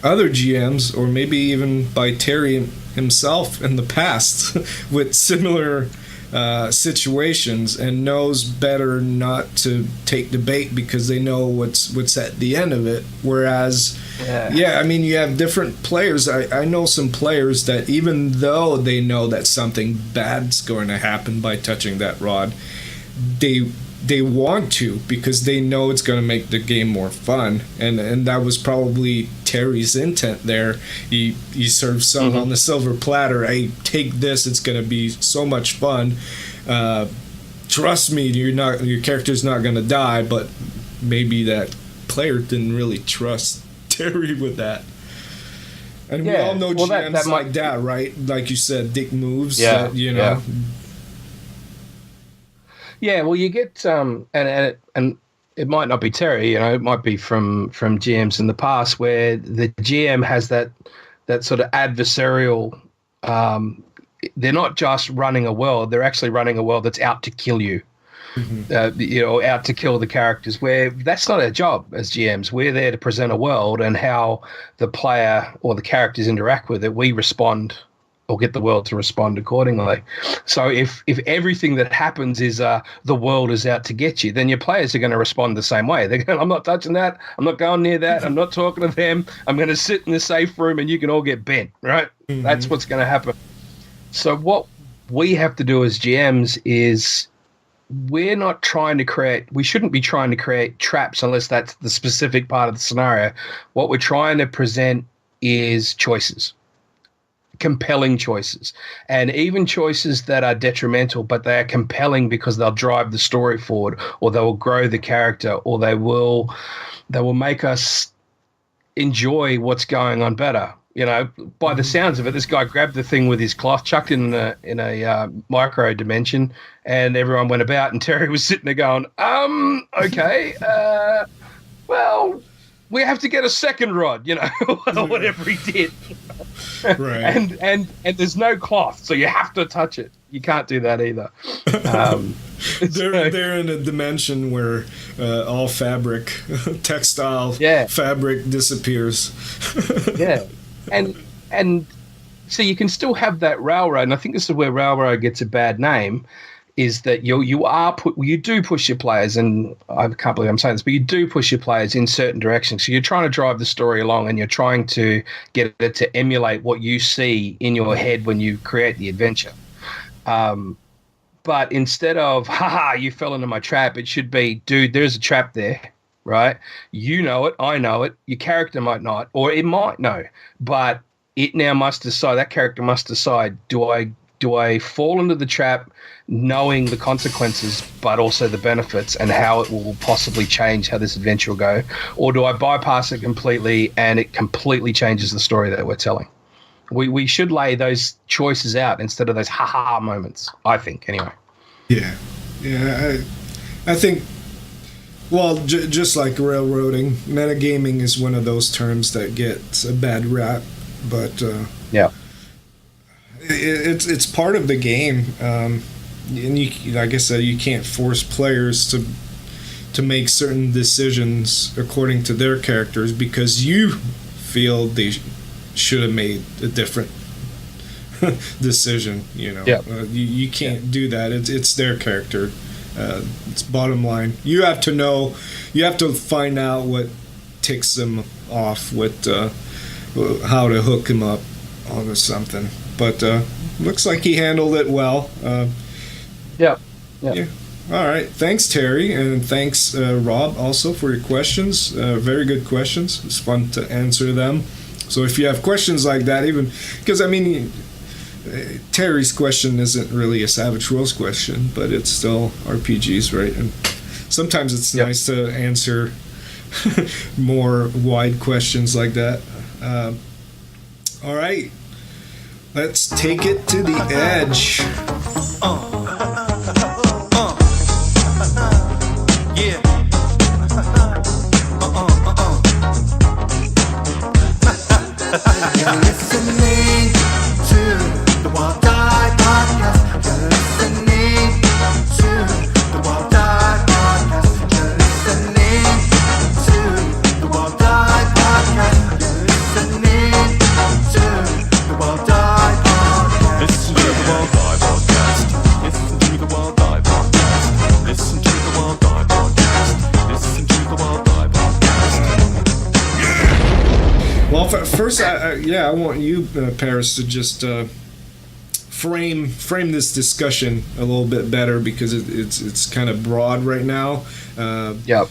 other GMs, or maybe even by Terry himself in the past with similar situations, and knows better not to take the bait because they know what's at the end of it. Whereas, I mean, you have different players. I know some players that even though they know that something bad's going to happen by touching that rod, they want to, because they know it's going to make the game more fun, and that was probably Terry's intent there. He served some on the silver platter. Hey, take this, it's going to be so much fun. Trust me, your character's not going to die. But maybe that player didn't really trust Terry with that. And we all know GMs like that, right? Like you said, dick moves. Yeah, that. Yeah, well, you get and it might not be Terry, it might be from GMs in the past, where the GM has that sort of adversarial. They're not just running a world; they're actually running a world that's out to kill you. out to kill the characters. Where that's not our job as GMs. We're there to present a world, and how the player or the characters interact with it, we respond or get the world to respond accordingly. So if everything that happens is the world is out to get you, then your players are going to respond the same way. They're going, I'm not touching that. I'm not going near that. I'm not talking to them. I'm going to sit in the safe room and you can all get bent, right? That's what's going to happen. So what we have to do as GMs is we shouldn't be trying to create traps unless that's the specific part of the scenario. What we're trying to present is choices. Compelling choices, and even choices that are detrimental, but they are compelling because they'll drive the story forward, or they will grow the character, or they will make us enjoy what's going on better. By the sounds of it, this guy grabbed the thing with his cloth, chucked it in a micro dimension, and everyone went about, and Terry was sitting there going, okay, well, we have to get a second rod, whatever he did. Right. And there's no cloth, so you have to touch it. You can't do that either. They're in a dimension where all fabric, textile fabric disappears. Yeah. And so you can still have that railroad, and I think this is where railroad gets a bad name, is that you do push your players, and I can't believe I'm saying this, but you do push your players in certain directions. So you're trying to drive the story along, and you're trying to get it to emulate what you see in your head when you create the adventure. But instead of, haha, you fell into my trap, it should be, dude, there's a trap there, right? You know it, I know it, your character might not, or it might know, but it now must decide, that character must decide, do I fall into the trap knowing the consequences but also the benefits and how it will possibly change how this adventure will go, or do I bypass it completely and it completely changes the story that we're telling? We should lay those choices out instead of those ha-ha moments, I think, anyway. Yeah. I think, well, just like railroading, metagaming is one of those terms that gets a bad rap, but yeah, it's part of the game, and like I said, you can't force players to make certain decisions according to their characters because you feel they should have made a different decision. Yeah. You can't do that. It's their character. It's bottom line. You have to know. You have to find out what ticks them off, how to hook him up onto something. But looks like he handled it well. Yeah. All right. Thanks, Terry, and thanks, Rob, also for your questions. Very good questions. It's fun to answer them. So if you have questions like that, even because Terry's question isn't really a Savage Worlds question, but it's still RPGs, right? And sometimes it's nice to answer more wide questions like that. All right. Let's take it to the edge. Yeah. You're listening to the Wild Die Podcast. You're listening to the Wild Die Podcast. You're listening to the Wild Die Podcast. You're listening to the Wild Die Podcast. Listen to the Wild Die Podcast. Listen to the Wild Die Podcast. Listen to the Wild Die Podcast. Listen to the Wild Die Podcast. Well, first, I want you, Paris, to just frame this discussion a little bit better because it's kind of broad right now.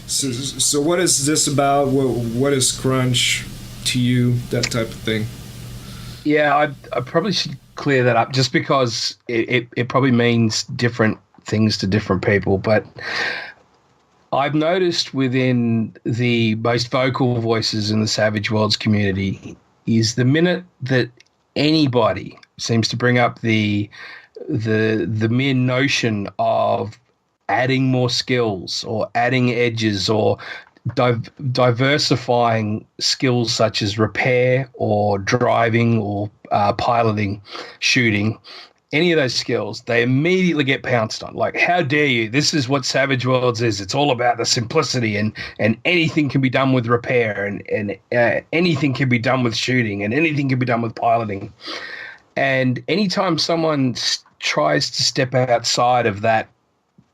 So what is this about? What is Crunch to you? That type of thing. Yeah, I probably should clear that up just because it probably means different things to different people. But I've noticed within the most vocal voices in the Savage Worlds community is the minute that anybody seems to bring up the mere notion of adding more skills or adding edges or diversifying skills such as repair or driving or piloting, shooting, any of those skills, they immediately get pounced on. Like, how dare you? This is what Savage Worlds is. It's all about the simplicity, and anything can be done with repair, and anything can be done with shooting, and anything can be done with piloting. And anytime someone tries to step outside of that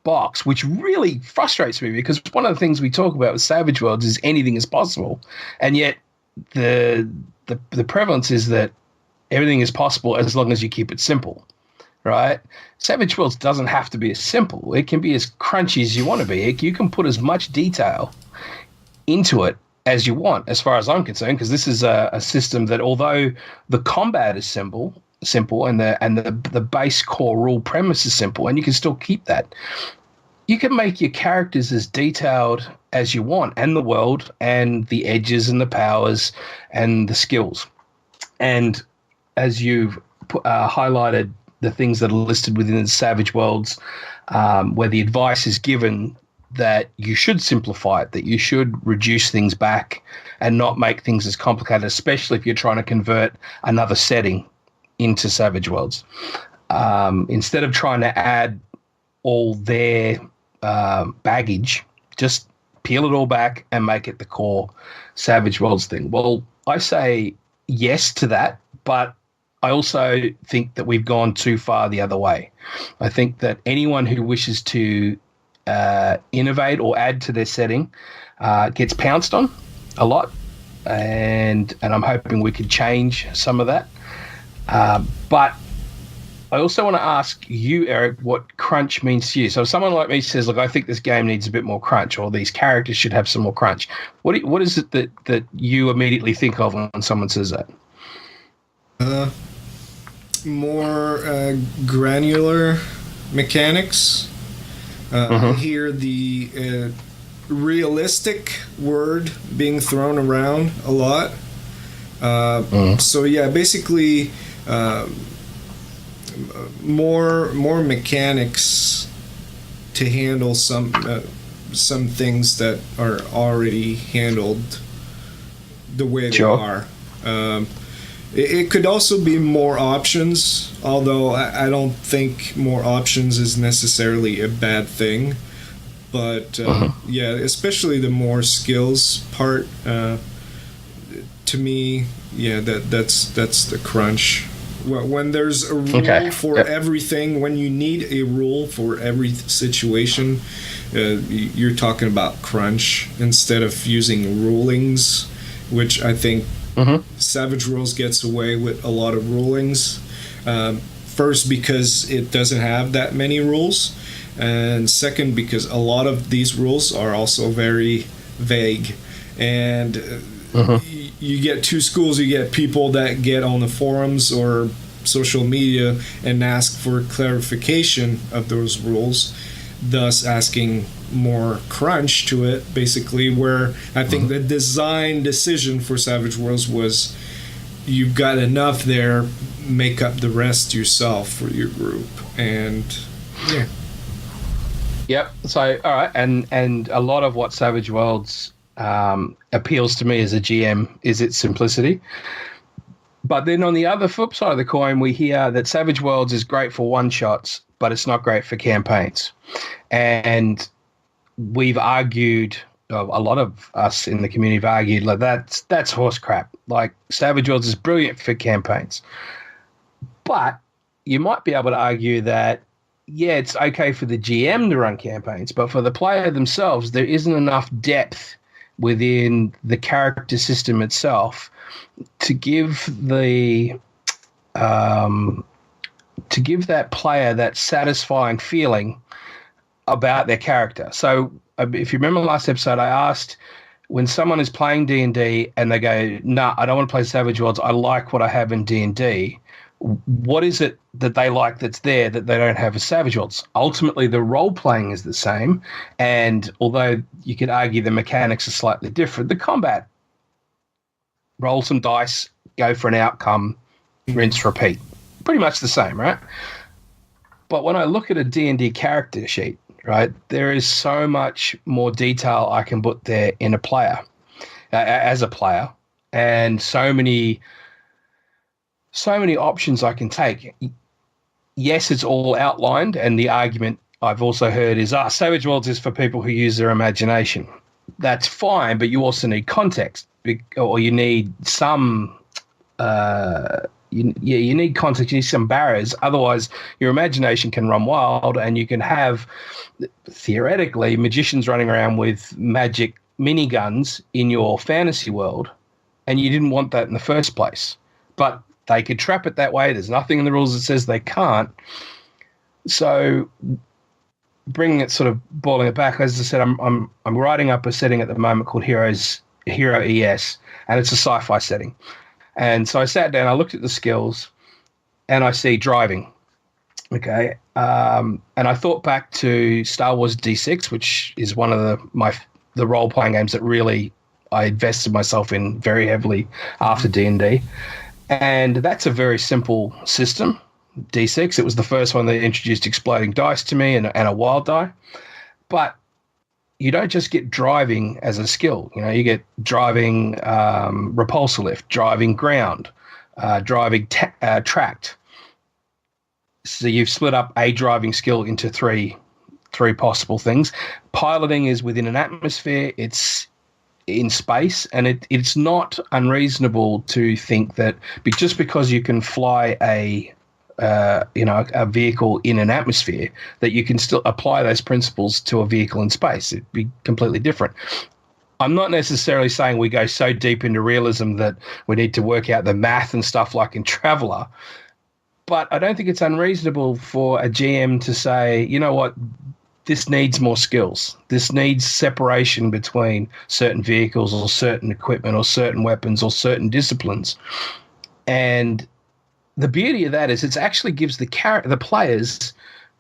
box, which really frustrates me, because one of the things we talk about with Savage Worlds is anything is possible, and yet the prevalence is that everything is possible as long as you keep it simple. Right? Savage Worlds doesn't have to be as simple. It can be as crunchy as you want to be. You can put as much detail into it as you want, as far as I'm concerned, because this is a system that, although the combat is simple, and the base core rule premise is simple, and you can still keep that. You can make your characters as detailed as you want, and the world, and the edges, and the powers, and the skills. And as you've highlighted, the things that are listed within the Savage Worlds, where the advice is given that you should simplify it, that you should reduce things back and not make things as complicated, especially if you're trying to convert another setting into Savage Worlds. Instead of trying to add all their baggage, just peel it all back and make it the core Savage Worlds thing. Well, I say yes to that, but I also think that we've gone too far the other way. I think that anyone who wishes to innovate or add to their setting gets pounced on a lot, and I'm hoping we could change some of that. But I also want to ask you, Eric, what crunch means to you. So if someone like me says, look, I think this game needs a bit more crunch, or these characters should have some more crunch, what is it that you immediately think of when someone says that? More granular mechanics. I hear the realistic word being thrown around a lot. So yeah, basically more mechanics to handle some things that are already handled the way they are. It could also be more options, although I don't think more options is necessarily a bad thing. But yeah, especially the more skills part, to me, yeah, that's the crunch. When there's a rule for everything, when you need a rule for every situation, you're talking about crunch instead of using rulings, which I think Savage Worlds gets away with a lot of rulings. First, because it doesn't have that many rules, and second, because a lot of these rules are also very vague. And you get two schools. You get people that get on the forums or social media and ask for clarification of those rules, thus asking more crunch to it, basically, where I think the design decision for Savage Worlds was, you've got enough there, make up the rest yourself for your group. And yeah. Yep. So, all right. And a lot of what Savage Worlds appeals to me as a GM is its simplicity. But then on the other flip side of the coin, we hear that Savage Worlds is great for one-shots, but it's not great for campaigns. And we've argued, a lot of us in the community have argued, like, that's horse crap. Like, Savage Worlds is brilliant for campaigns. But you might be able to argue that, yeah, it's okay for the GM to run campaigns, but for the player themselves, there isn't enough depth within the character system itself to give that player that satisfying feeling about their character. So if you remember last episode, I asked, when someone is playing D&D and they go, nah, I don't want to play Savage Worlds, I like what I have in D&D, what is it that they like that's there that they don't have as Savage Worlds? Ultimately, the role-playing is the same, and although you could argue the mechanics are slightly different, the combat, roll some dice, go for an outcome, rinse, repeat. Pretty much the same, right? But when I look at a D&D character sheet, right, there is so much more detail I can put there in a player, as a player, and so many options I can take. yes, it's all outlined, and the argument I've also heard is, Savage Worlds is for people who use their imagination. That's fine, but you also need context, or you need some, you need context, you need some barriers. Otherwise, your imagination can run wild, and you can have, theoretically, magicians running around with magic miniguns in your fantasy world, and you didn't want that in the first place. But they could trap it that way. There's nothing in the rules that says they can't. So bringing it, sort of boiling it back, as I said, I'm writing up a setting at the moment called Hero ES, and it's a sci-fi setting. And so I sat down, I looked at the skills, and I see driving. Okay, and I thought back to Star Wars D6, which is one of the role-playing games that really I invested myself in very heavily after D&D. And that's a very simple system, D6. It was the first one that introduced exploding dice to me and a wild die. But you don't just get driving as a skill. You know, you get driving repulsor lift, driving ground, driving tracked. So you've split up a driving skill into three possible things. Piloting is within an atmosphere. It's in space, and it's not unreasonable to think that just because you can fly a vehicle in an atmosphere, that you can still apply those principles to a vehicle in space. It'd be completely different. I'm not necessarily saying we go so deep into realism that we need to work out the math and stuff like in Traveller, but I don't think it's unreasonable for a GM to say, you know what, this needs more skills. This needs separation between certain vehicles or certain equipment or certain weapons or certain disciplines. And the beauty of that is it actually gives the players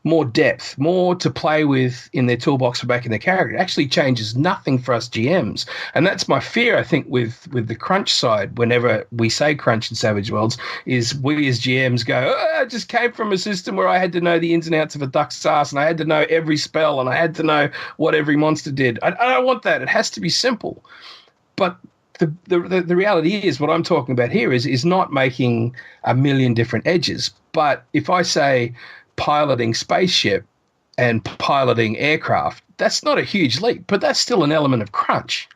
more depth, more to play with in their toolbox for making their character. It actually changes nothing for us GMs. And that's my fear, I think, with the crunch side. Whenever we say crunch in Savage Worlds, is we as GMs go, I just came from a system where I had to know the ins and outs of a duck's ass, and I had to know every spell, and I had to know what every monster did. I don't want that. It has to be simple. But the reality is, what I'm talking about here is not making a million different edges. But if I say piloting spaceship and piloting aircraft, that's not a huge leap, but that's still an element of crunch.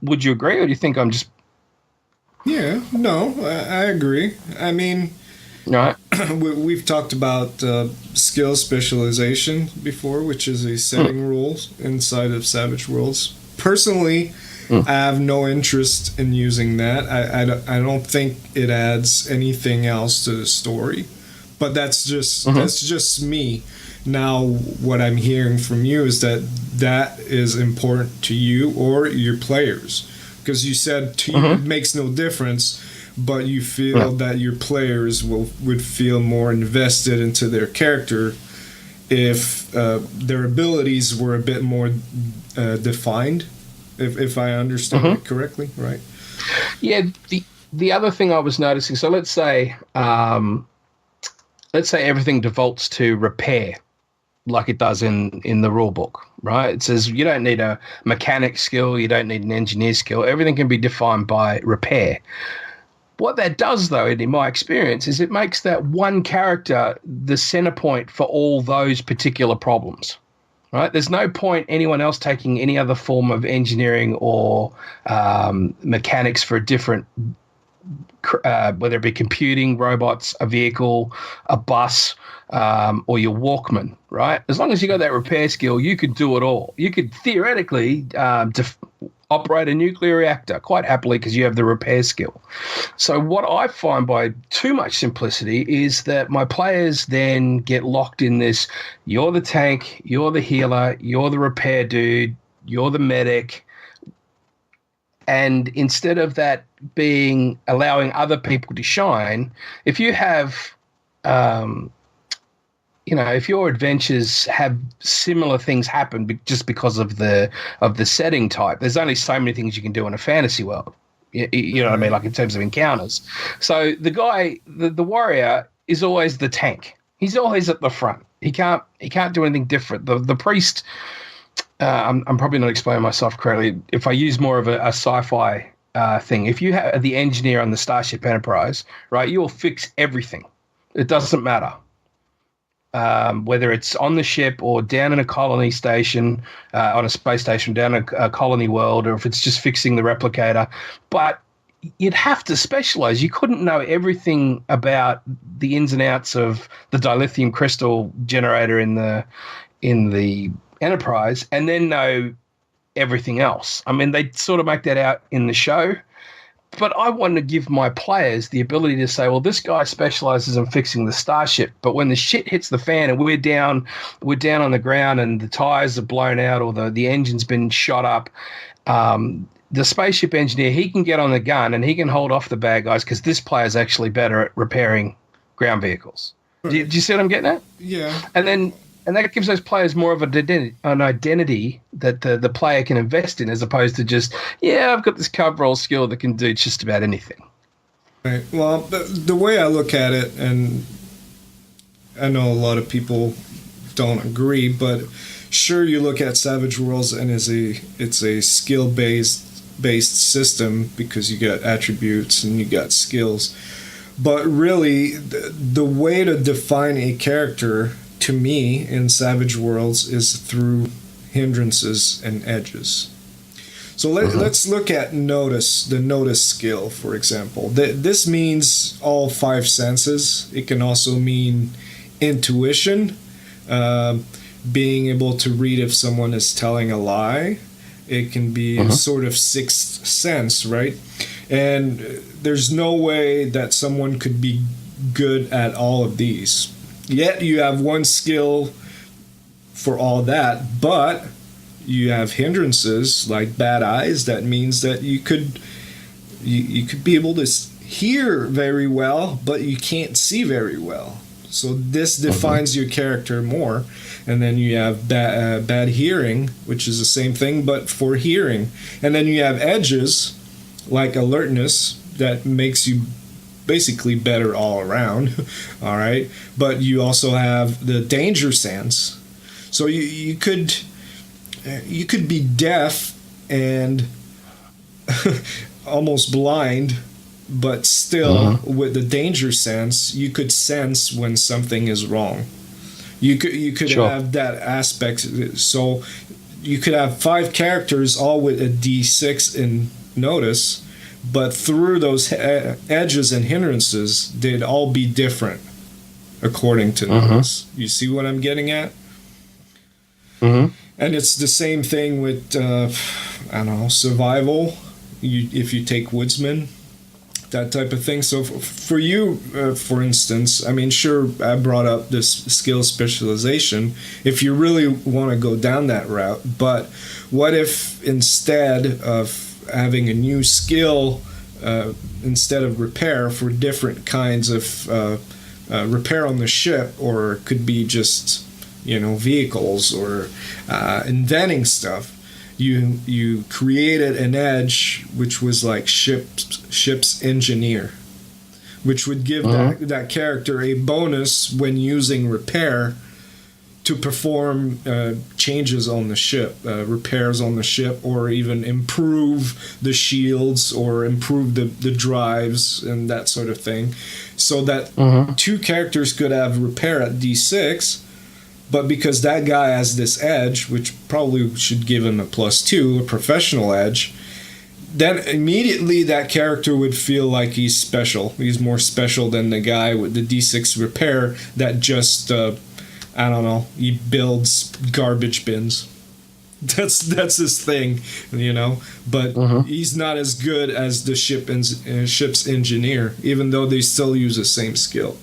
Would you agree, or do you think I'm just... Yeah, no, I agree. I mean, right. We've talked about skill specialization before, which is a setting rule inside of Savage Worlds. Personally, I have no interest in using that. I don't think it adds anything else to the story. But that's just me. Now, what I'm hearing from you is that is important to you or your players, because you said to you it makes no difference, but you feel that your players would feel more invested into their character if their abilities were a bit more defined. If I understand it correctly, right? Yeah. The other thing I was noticing. So let's say everything defaults to repair, like it does in the rule book, right? It says you don't need a mechanic skill, you don't need an engineer skill. Everything can be defined by repair. What that does, though, in my experience, is it makes that one character the center point for all those particular problems, right? There's no point anyone else taking any other form of engineering or mechanics for a different whether it be computing, robots, a vehicle, a bus, or your Walkman, right? As long as you got that repair skill, you could do it all. You could theoretically operate a nuclear reactor quite happily because you have the repair skill. So what I find by too much simplicity is that my players then get locked in this, you're the tank, you're the healer, you're the repair dude, you're the medic. And instead of that being allowing other people to shine, if you have, if your adventures have similar things happen just because of the setting type, there's only so many things you can do in a fantasy world. You know what I mean? Like in terms of encounters. So the guy, the warrior, is always the tank. He's always at the front. He can't do anything different. The priest. I'm probably not explaining myself correctly. If I use more of a sci-fi thing, if you have the engineer on the Starship Enterprise, right, you'll fix everything. It doesn't matter. whether it's on the ship or down in a colony station, on a space station, down a colony world, or if it's just fixing the replicator. But you'd have to specialize. You couldn't know everything about the ins and outs of the dilithium crystal generator in the Enterprise and then know everything else. I mean, they sort of make that out in the show. But I want to give my players the ability to say, well, this guy specializes in fixing the starship, but when the shit hits the fan and we're down on the ground and the tires are blown out or the engine's been shot up, the spaceship engineer, he can get on the gun and he can hold off the bad guys because this player's actually better at repairing ground vehicles. Do you see what I'm getting at? Yeah. And that gives those players more of an identity that the player can invest in, as opposed to just, I've got this coverall skill that can do just about anything. Right. Well, the way I look at it, and I know a lot of people don't agree, but sure, you look at Savage Worlds and it's a skill based system because you got attributes and you got skills. But really, the way to define a character to me in Savage Worlds is through hindrances and edges. So let's look at the notice skill, for example. This means all 5 senses. It can also mean intuition, being able to read if someone is telling a lie. It can be a sort of sixth sense, right? And there's no way that someone could be good at all of these. Yet you have one skill for all that, but you have hindrances like bad eyes. That means that you could be able to hear very well, but you can't see very well. So this defines your character more. And then you have bad hearing, which is the same thing, but for hearing. And then you have edges like alertness that makes you basically better all around. All right, but you also have the danger sense. So you could be deaf and almost blind, but still with the danger sense, you could sense when something is wrong. You could have that aspect. So you could have 5 characters all with a D6 in notice, but through those edges and hindrances, they'd all be different according to notice. You see what I'm getting at? And it's the same thing with survival. If you take woodsman, that type of thing. So for you, for instance, I mean, sure, I brought up this skill specialization if you really want to go down that route. But what if instead of having a new skill, instead of repair for different kinds of repair on the ship, or it could be just vehicles or inventing stuff, you created an edge which was like ship's engineer, which would give that character a bonus when using repair to perform changes on the ship, repairs on the ship, or even improve the shields or improve the drives and that sort of thing. So that 2 characters could have repair at D6, but because that guy has this edge, which probably should give him a +2, a professional edge, then immediately that character would feel like he's special. He's more special than the guy with the D6 repair that just he builds garbage bins. That's his thing, But he's not as good as the ship's engineer, even though they still use the same skill.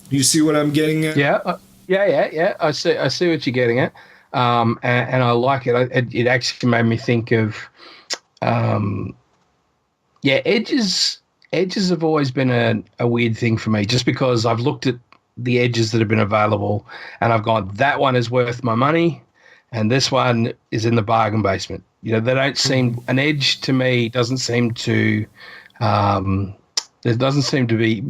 You see what I'm getting at? Yeah. I see what you're getting at, and I like it. It actually made me think of, edges. Edges have always been a weird thing for me, just because I've looked at the edges that have been available, and I've gone, that one is worth my money, and this one is in the bargain basement. They don't seem, an edge to me doesn't seem to, there doesn't seem to be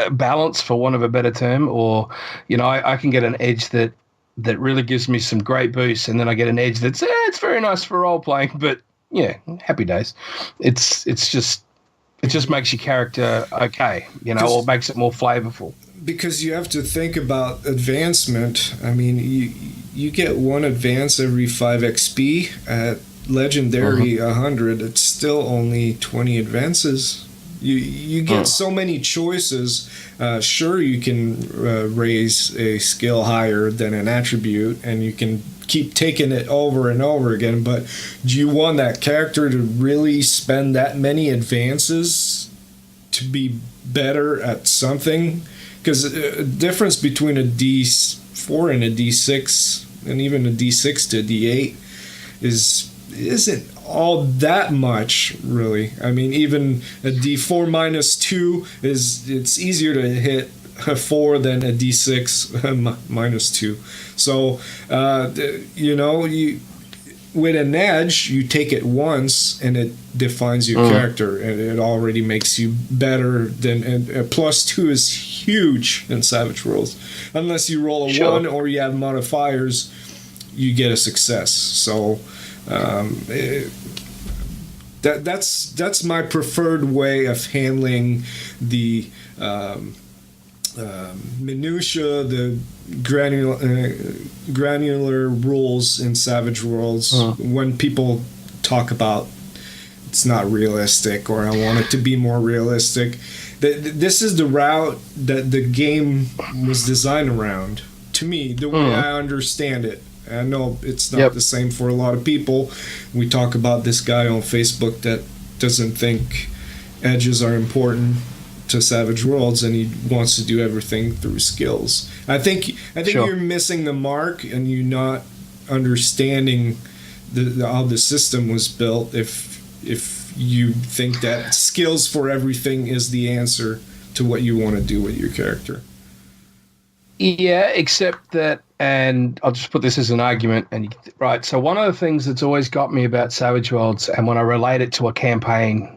balance, for want of a better term, or, I can get an edge that really gives me some great boosts, and then I get an edge that's, it's very nice for role playing, but yeah, happy days. It's just, It just makes your character okay, or makes it more flavorful. Because you have to think about advancement. I mean, you get one advance every 5 XP. At Legendary 100, it's still only 20 advances. You get so many choices. Sure, you can raise a skill higher than an attribute, and you can keep taking it over and over again, but do you want that character to really spend that many advances to be better at something? Because a difference between a D4 and a D6, and even a D6 to a D8, isn't all that much, really. I mean, even a D4 minus 2 it's easier to hit a 4 than a D6 minus 2. So, with an edge, you take it once and it defines your character, and it already makes you better than. And +2 is huge in Savage Worlds. Unless you roll a 1 or you have modifiers, you get a success. So. That's my preferred way of handling the minutia, the granular rules in Savage Worlds. When people talk about it's not realistic, or I want it to be more realistic, this is the route that the game was designed around. To me, the way I understand it. I know it's not the same for a lot of people. We talk about this guy on Facebook that doesn't think edges are important to Savage Worlds, and he wants to do everything through skills. I think you're missing the mark, and you're not understanding how the system was built if you think that skills for everything is the answer to what you want to do with your character. Yeah, except that, and I'll just put this as an argument, right, so one of the things that's always got me about Savage Worlds, and when I relate it to a campaign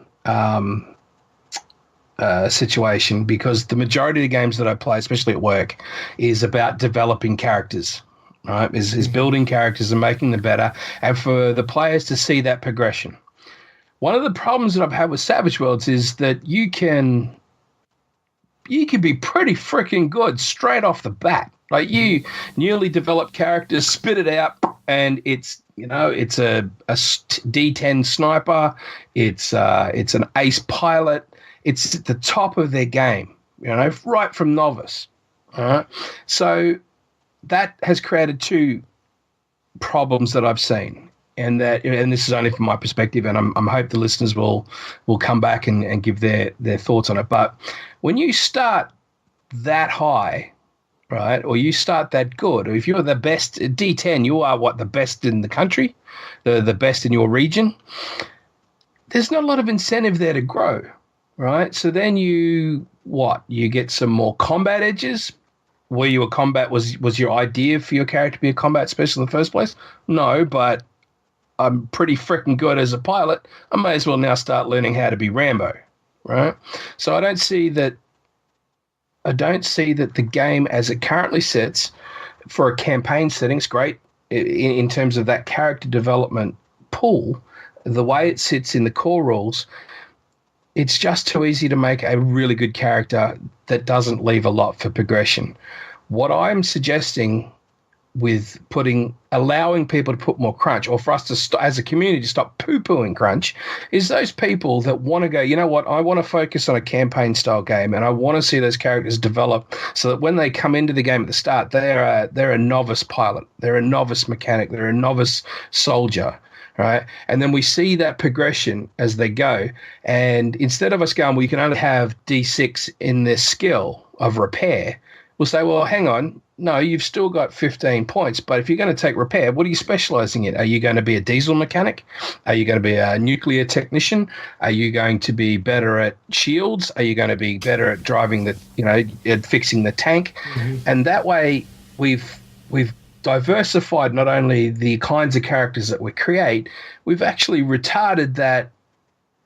situation, because the majority of the games that I play, especially at work, is about developing characters, right, is building characters and making them better, and for the players to see that progression. One of the problems that I've had with Savage Worlds is that you can be pretty freaking good straight off the bat. Like, you newly developed characters, spit it out, and it's a D10 sniper, it's an ace pilot, it's at the top of their game, right from novice. All right, so that has created two problems that I've seen. And this is only from my perspective, and I'm hope the listeners will come back and give their thoughts on it. But when you start that high, right, or you start that good, or if you're the best at D10, you are the best in the country, the best in your region. There's not a lot of incentive there to grow, right? So then you get some more combat edges. Were you a combat? Was your idea for your character to be a combat specialist in the first place? No, but I'm pretty freaking good as a pilot. I may as well now start learning how to be Rambo, right? So I don't see that the game as it currently sits for a campaign setting is great in terms of that character development pool. The way it sits in the core rules, it's just too easy to make a really good character that doesn't leave a lot for progression. What I'm suggesting with allowing people to put more crunch, or for us to as a community to stop poo-pooing crunch, is those people that want to go, you know what, I want to focus on a campaign style game, and I want to see those characters develop so that when they come into the game at the start, they're a novice pilot, they're a novice mechanic, they're a novice soldier, right? And then we see that progression as they go, and instead of us going, well, you can only have D6 in this skill of repair, we'll say, well, hang on, no, you've still got 15 points, but if you're going to take repair, what are you specializing in? Are you going to be a diesel mechanic? Are you going to be a nuclear technician? Are you going to be better at shields? Are you going to be better at driving at fixing the tank? And that way we've diversified not only the kinds of characters that we create, we've actually retarded that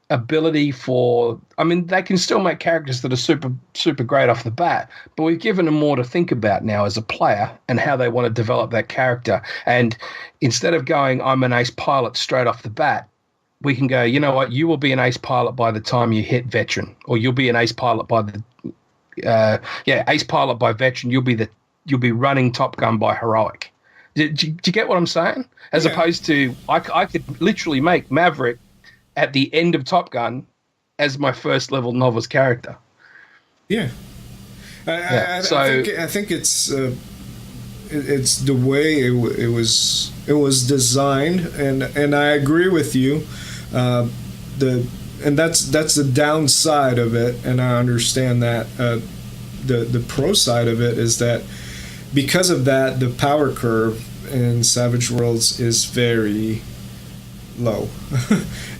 ability they can still make characters that are super, super great off the bat, but we've given them more to think about now as a player and how they want to develop that character. And instead of going, I'm an ace pilot straight off the bat, we can go, you know what, you will be an ace pilot by the time you hit veteran, or you'll be an ace pilot by the ace pilot by veteran. You'll be running Top Gun by heroic. Do you get what I'm saying? As opposed to I could literally make Maverick at the end of Top Gun as my first level novice character. Yeah. I think it's the way it was designed, and I agree with you. That's the downside of it, and I understand that. The pro side of it is that because of that, the power curve in Savage Worlds is very low.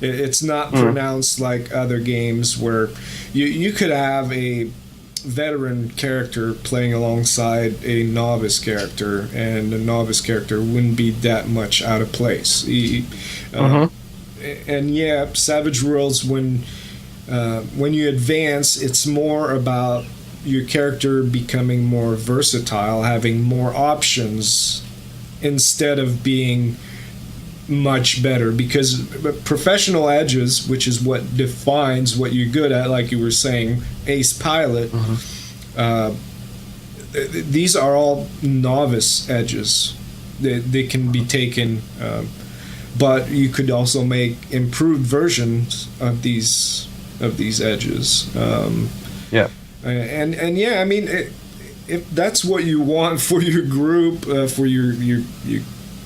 It's not pronounced like other games where you could have a veteran character playing alongside a novice character, and the novice character wouldn't be that much out of place. And yeah, Savage Worlds, when you advance, it's more about your character becoming more versatile, having more options, instead of being much better. Because professional edges, which is what defines what you're good at, like you were saying, ace pilot, these are all novice edges. They can be taken, but you could also make improved versions of these edges. And yeah, I mean, if that's what you want for your group, for your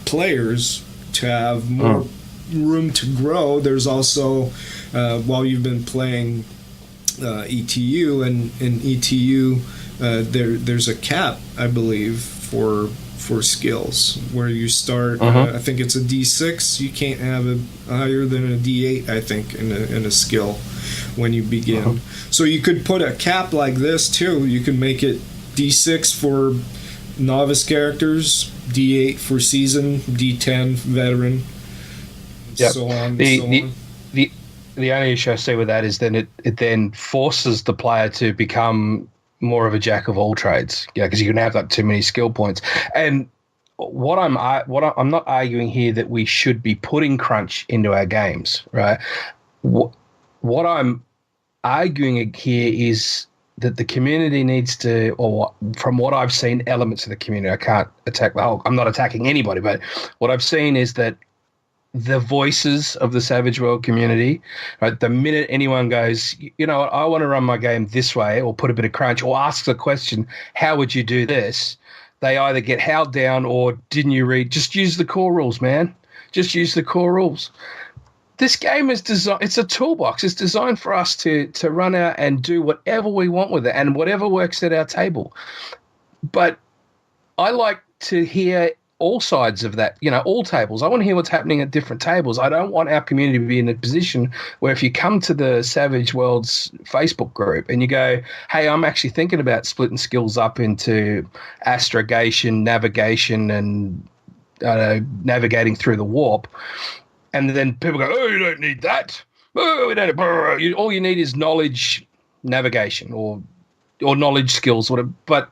players to have more room to grow, there's also, while you've been playing ETU, and in ETU, there's a cap, I believe, for skills, where you start, I think it's a D6. You can't have a higher than a D8, I think, in a skill when you begin. So you could put a cap like this too. You can make it D6 for novice characters, D8 for seasoned, D10 veteran, so on. The only issue I see with that is then it then forces the player to become more of a jack of all trades, because you can have like too many skill points. And what I'm not arguing here that we should be putting crunch into our games, right? What I'm arguing here is that the community needs to, or from what I've seen, elements of the community, I can't attack the whole, I'm not attacking anybody, but what I've seen is that the voices of the Savage World community, right? The minute anyone goes, you know what, I want to run my game this way, or put a bit of crunch, or ask the question, how would you do this? They either get howled down, or didn't you read? Just use the core rules, man. Just use the core rules. This game is designed, it's a toolbox. It's designed for us to run out and do whatever we want with it, and whatever works at our table. But I like to hear all sides of that, all tables. I want to hear what's happening at different tables. I don't want our community to be in a position where if you come to the Savage Worlds Facebook group and you go, hey, I'm actually thinking about splitting skills up into astrogation, navigation, and navigating through the warp. And then people go, oh, you don't need that. Oh, we don't. All you need is knowledge, navigation, or knowledge skills, whatever. But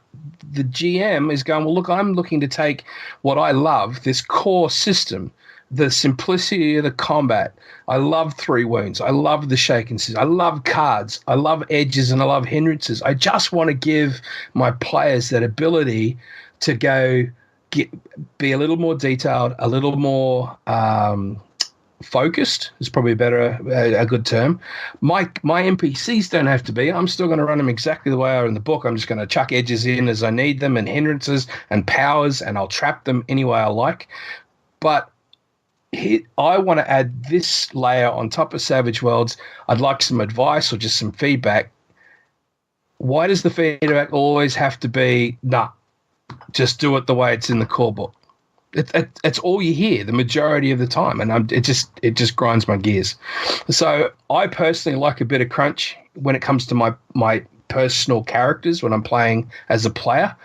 the GM is going, well, look, I'm looking to take what I love, this core system, the simplicity of the combat. I love 3 wounds. I love the shaken system. I love cards. I love edges, and I love hindrances. I just want to give my players that ability to go be a little more detailed, a little more focused is probably a good term. My NPCs don't have to be. I'm still going to run them exactly the way I are in the book. I'm just going to chuck edges in as I need them, and hindrances and powers, and I'll trap them any way I like. But I want to add this layer on top of Savage Worlds. I'd like some advice or just some feedback. Why does the feedback always have to be, nah, just do it the way it's in the core book? It's all you hear the majority of the time, and it just grinds my gears. So I personally like a bit of crunch when it comes to my personal characters when I'm playing as a player.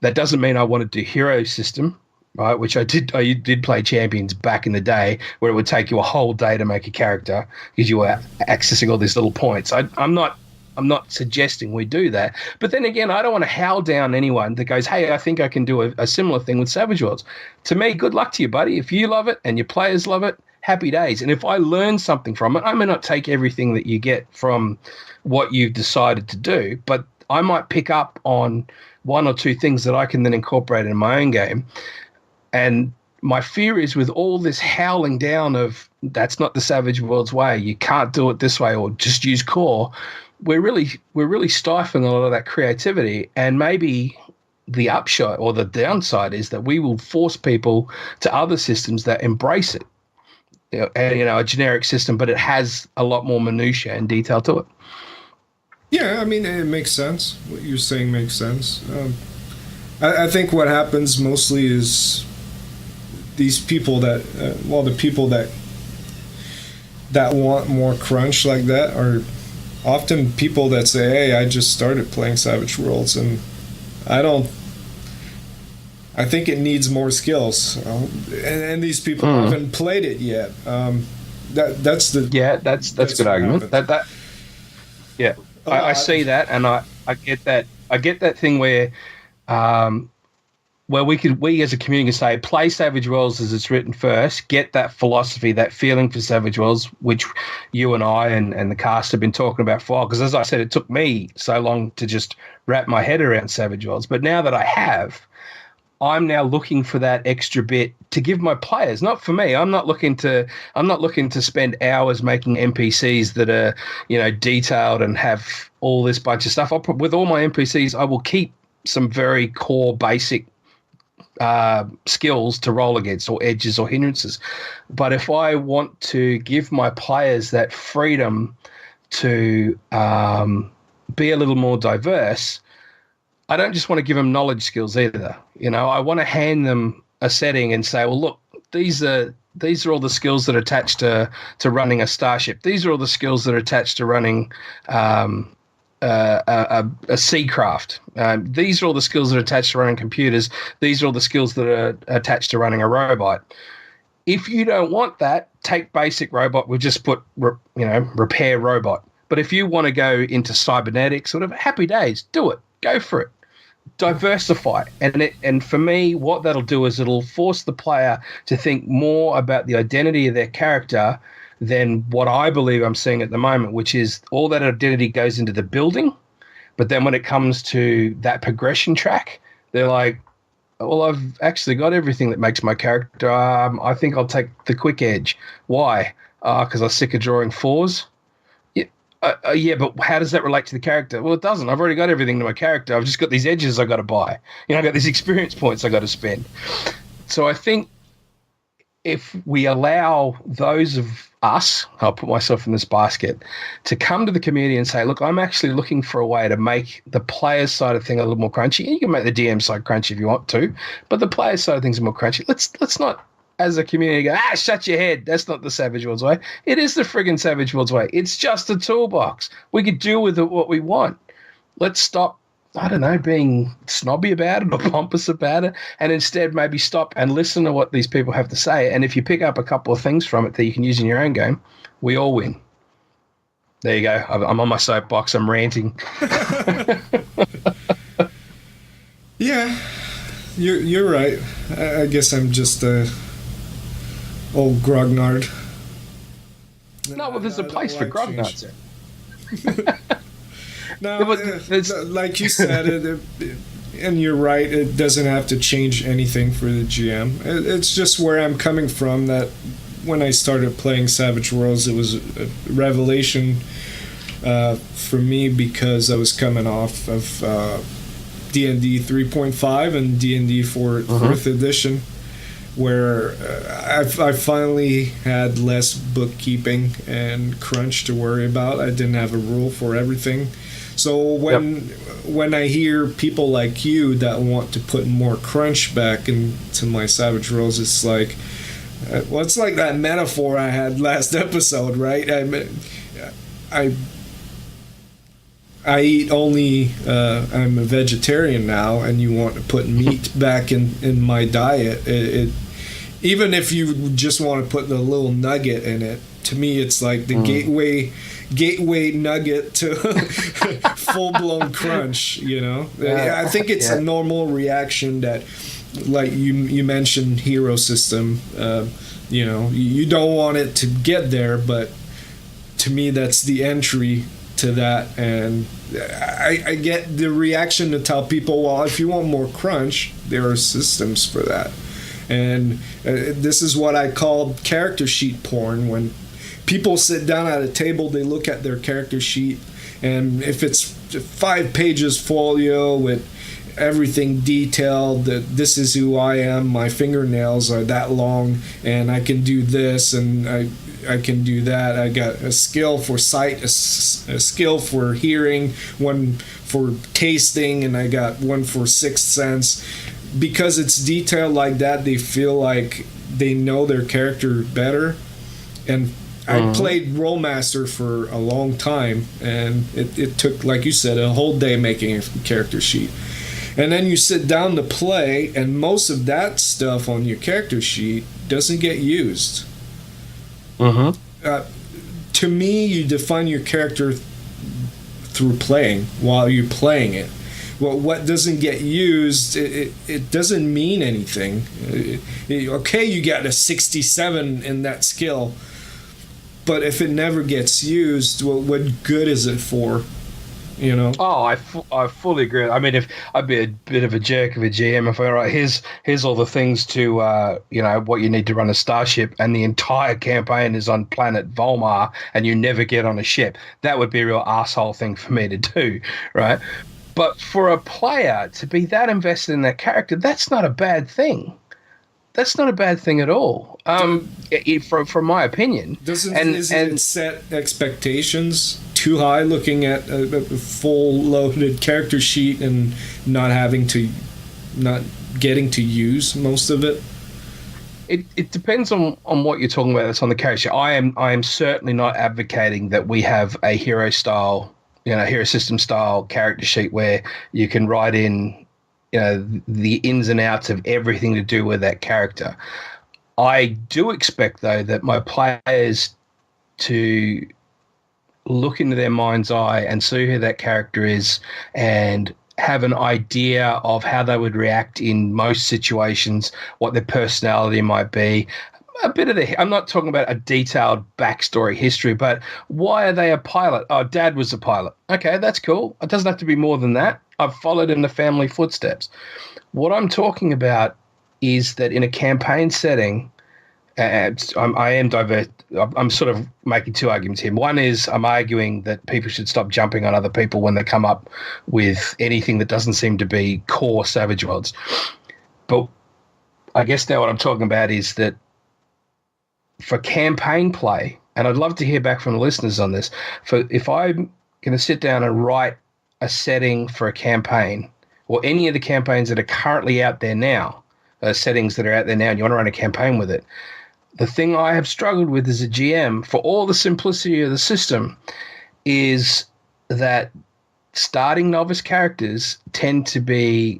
That doesn't mean I want to do hero system, right? Which I did play Champions back in the day, where it would take you a whole day to make a character because you were accessing all these little points. I'm not suggesting we do that. But then again, I don't want to howl down anyone that goes, hey, I think I can do a similar thing with Savage Worlds. To me, good luck to you, buddy. If you love it and your players love it, happy days. And if I learn something from it, I may not take everything that you get from what you've decided to do, but I might pick up on one or two things that I can then incorporate in my own game. And my fear is, with all this howling down of that's not the Savage Worlds way, you can't do it this way, or just use core, we're really stifling a lot of that creativity. And maybe the upshot or the downside is that we will force people to other systems that embrace it. A generic system, but it has a lot more minutia and detail to it. Yeah, I mean, it makes sense. What you're saying makes sense. I think what happens mostly is these people that, the people that want more crunch like that are often people that say, hey, I just started playing Savage Worlds, and I think it needs more skills. And these people haven't played it yet. That's a good argument. I see that, and I get that. I get that thing where we as a community can say, play Savage Worlds as it's written first, get that philosophy, that feeling for Savage Worlds, which you and I and the cast have been talking about for a while. Because as I said, it took me so long to just wrap my head around Savage Worlds. But now that I have, I'm now looking for that extra bit to give my players, not for me. I'm not looking to spend hours making NPCs that are, detailed and have all this bunch of stuff. With all my NPCs, I will keep some very core basic skills to roll against, or edges or hindrances. But if I want to give my players that freedom to be a little more diverse, I don't just want to give them knowledge skills either. I want to hand them a setting and say, well, look, these are all the skills that are attached to running a starship. These are all the skills that are attached to running a sea craft. These are all the skills that are attached to running computers. These are all the skills that are attached to running a robot. If you don't want that, take basic robot. We'll just put, repair robot. But if you want to go into cybernetics, whatever, happy days, do it. Go for it. Diversify. And for me, what that'll do is it'll force the player to think more about the identity of their character than what I believe I'm seeing at the moment, which is all that identity goes into the building. But then when it comes to that progression track, they're like, well, I've actually got everything that makes my character. I think I'll take the quick edge. Why? Because I'm sick of drawing fours. Yeah, but how does that relate to the character? Well, it doesn't. I've already got everything to my character. I've just got these edges I've got to buy. I've got these experience points I've got to spend. So I think if we allow those of us, I'll put myself in this basket, to come to the community and say, look, I'm actually looking for a way to make the player's side of thing a little more crunchy. You can make the DM side crunchy if you want to, but the player's side of things are more crunchy. Let's not, as a community, go, shut your head. That's not the Savage Worlds way. It is the friggin' Savage Worlds way. It's just a toolbox. We could do with it what we want. Let's stop, being snobby about it or pompous about it, and instead maybe stop and listen to what these people have to say. And if you pick up a couple of things from it that you can use in your own game, we all win. There you go. I'm on my soapbox. I'm ranting. Yeah, you're right. I guess I'm just old grognard. No, well, there's a place for grognards there. No, like you said, and you're right, it doesn't have to change anything for the GM. It's just where I'm coming from, that when I started playing Savage Worlds, it was a revelation for me, because I was coming off of D&D 3.5 and D&D 4th edition, where I finally had less bookkeeping and crunch to worry about. I didn't have a rule for everything. So when I hear people like you that want to put more crunch back into my Savage Worlds, it's like, it's like that metaphor I had last episode, right? I eat only, I'm a vegetarian now, and you want to put meat back in my diet. Even if you just want to put the little nugget in it, to me it's like the gateway nugget to full-blown crunch, I think it's a normal reaction that, like you mentioned, hero system. You know, you don't want it to get there, but to me, that's the entry to that. And I get the reaction to tell people, well, if you want more crunch, there are systems for that. And this is what I call character sheet porn. When people sit down at a table, they look at their character sheet, and if it's 5 pages folio with everything detailed, that this is who I am, my fingernails are that long, and I can do this, and I can do that. I got a skill for sight, a skill for hearing, one for tasting, and I got one for sixth sense. Because it's detailed like that, they feel like they know their character better. And I played Rollmaster for a long time, and it took, like you said, a whole day making a character sheet. And then you sit down to play, and most of that stuff on your character sheet doesn't get used. To me, you define your character through playing while you're playing it. Well, what doesn't get used, it doesn't mean anything. Okay, you got a 67 in that skill, but if it never gets used, well, what good is it for? You know? Oh, I fully agree. I mean, if I'd be a bit of a jerk of a GM if I were like, here's all the things to what you need to run a starship, and the entire campaign is on planet Volmar, and you never get on a ship. That would be a real asshole thing for me to do, right? But for a player to be that invested in that character, that's not a bad thing. That's not a bad thing at all, from my opinion. Isn't it set expectations too high, looking at a full loaded character sheet and not getting to use most of it? It depends on what you're talking about that's on the character. I am certainly not advocating that we have a hero system style character sheet where you can write in the ins and outs of everything to do with that character. I do expect, though, that my players to look into their mind's eye and see who that character is and have an idea of how they would react in most situations, what their personality might be. A bit of I'm not talking about a detailed backstory history, but why are they a pilot? Oh, Dad was a pilot. Okay, that's cool. It doesn't have to be more than that. I've followed in the family footsteps. What I'm talking about is that in a campaign setting, I'm sort of making two arguments here. One is I'm arguing that people should stop jumping on other people when they come up with anything that doesn't seem to be core Savage Worlds. But I guess now what I'm talking about is that for campaign play, and I'd love to hear back from the listeners on this, if I'm going to sit down and write a setting for a campaign, or any of the campaigns that are currently out there now, settings that are out there now, and you want to run a campaign with it, the thing I have struggled with as a GM, for all the simplicity of the system, is that starting novice characters tend to be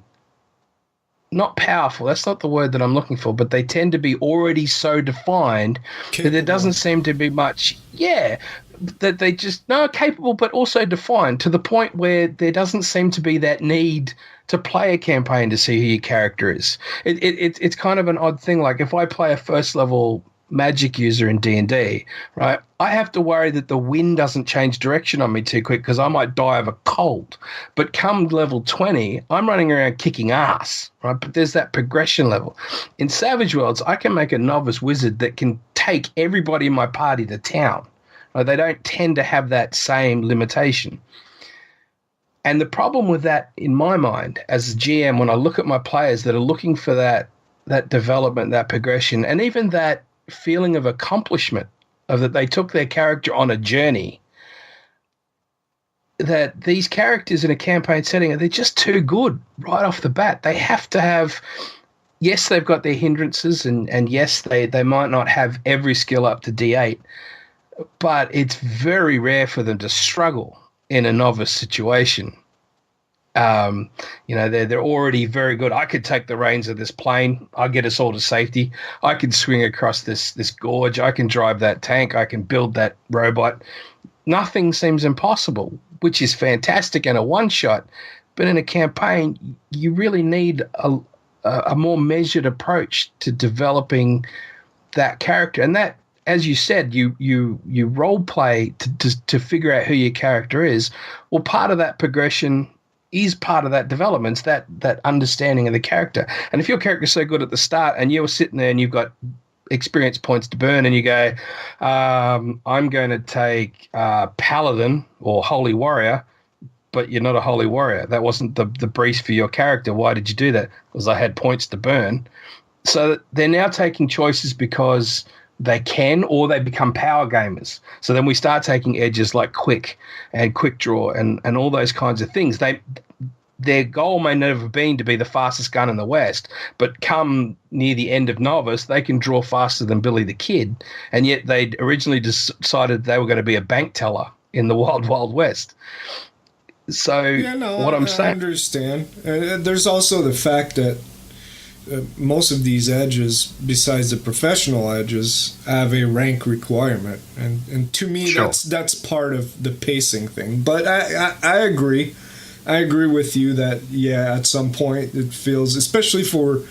not powerful. That's not the word that I'm looking for, but they tend to be already so defined that there doesn't seem to be much, that they just, capable, but also defined to the point where there doesn't seem to be that need to play a campaign to see who your character is. It's kind of an odd thing. Like if I play a first level magic user in D&D, right, I have to worry that the wind doesn't change direction on me too quick because I might die of a cold. But come level 20, I'm running around kicking ass, right? But there's that progression level. In Savage Worlds, I can make a novice wizard that can take everybody in my party to town. Right? They don't tend to have that same limitation. And the problem with that, in my mind, as a GM, when I look at my players that are looking for that development, that progression, and even that feeling of accomplishment, of that they took their character on a journey, that these characters in a campaign setting, they're just too good right off the bat. They have to have, yes, they've got their hindrances, and yes, they might not have every skill up to D8, but it's very rare for them to struggle in a novice situation. They're already very good. I could take the reins of this plane. I'll get us all to safety. I can swing across this gorge. I can drive that tank. I can build that robot. Nothing seems impossible, which is fantastic in a one-shot. But in a campaign, you really need a more measured approach to developing that character. And that, as you said, you role play to figure out who your character is. Well, part of that progression is part of that development, that understanding of the character. And if your character's so good at the start and you're sitting there and you've got experience points to burn and you go, I'm going to take Paladin or Holy Warrior, but you're not a Holy Warrior. That wasn't the brief for your character. Why did you do that? Because I had points to burn. So they're now taking choices because they can, or they become power gamers. So then we start taking edges like quick and quick draw and all those kinds of things. Their goal may never have been to be the fastest gun in the West, but come near the end of Novice, they can draw faster than Billy the Kid, and yet they originally decided they were going to be a bank teller in the Wild Wild West. So I understand. There's also the fact that most of these edges, besides the professional edges, have a rank requirement, and to me, that's part of the pacing thing. But I agree. I agree with you that, at some point it feels, especially for,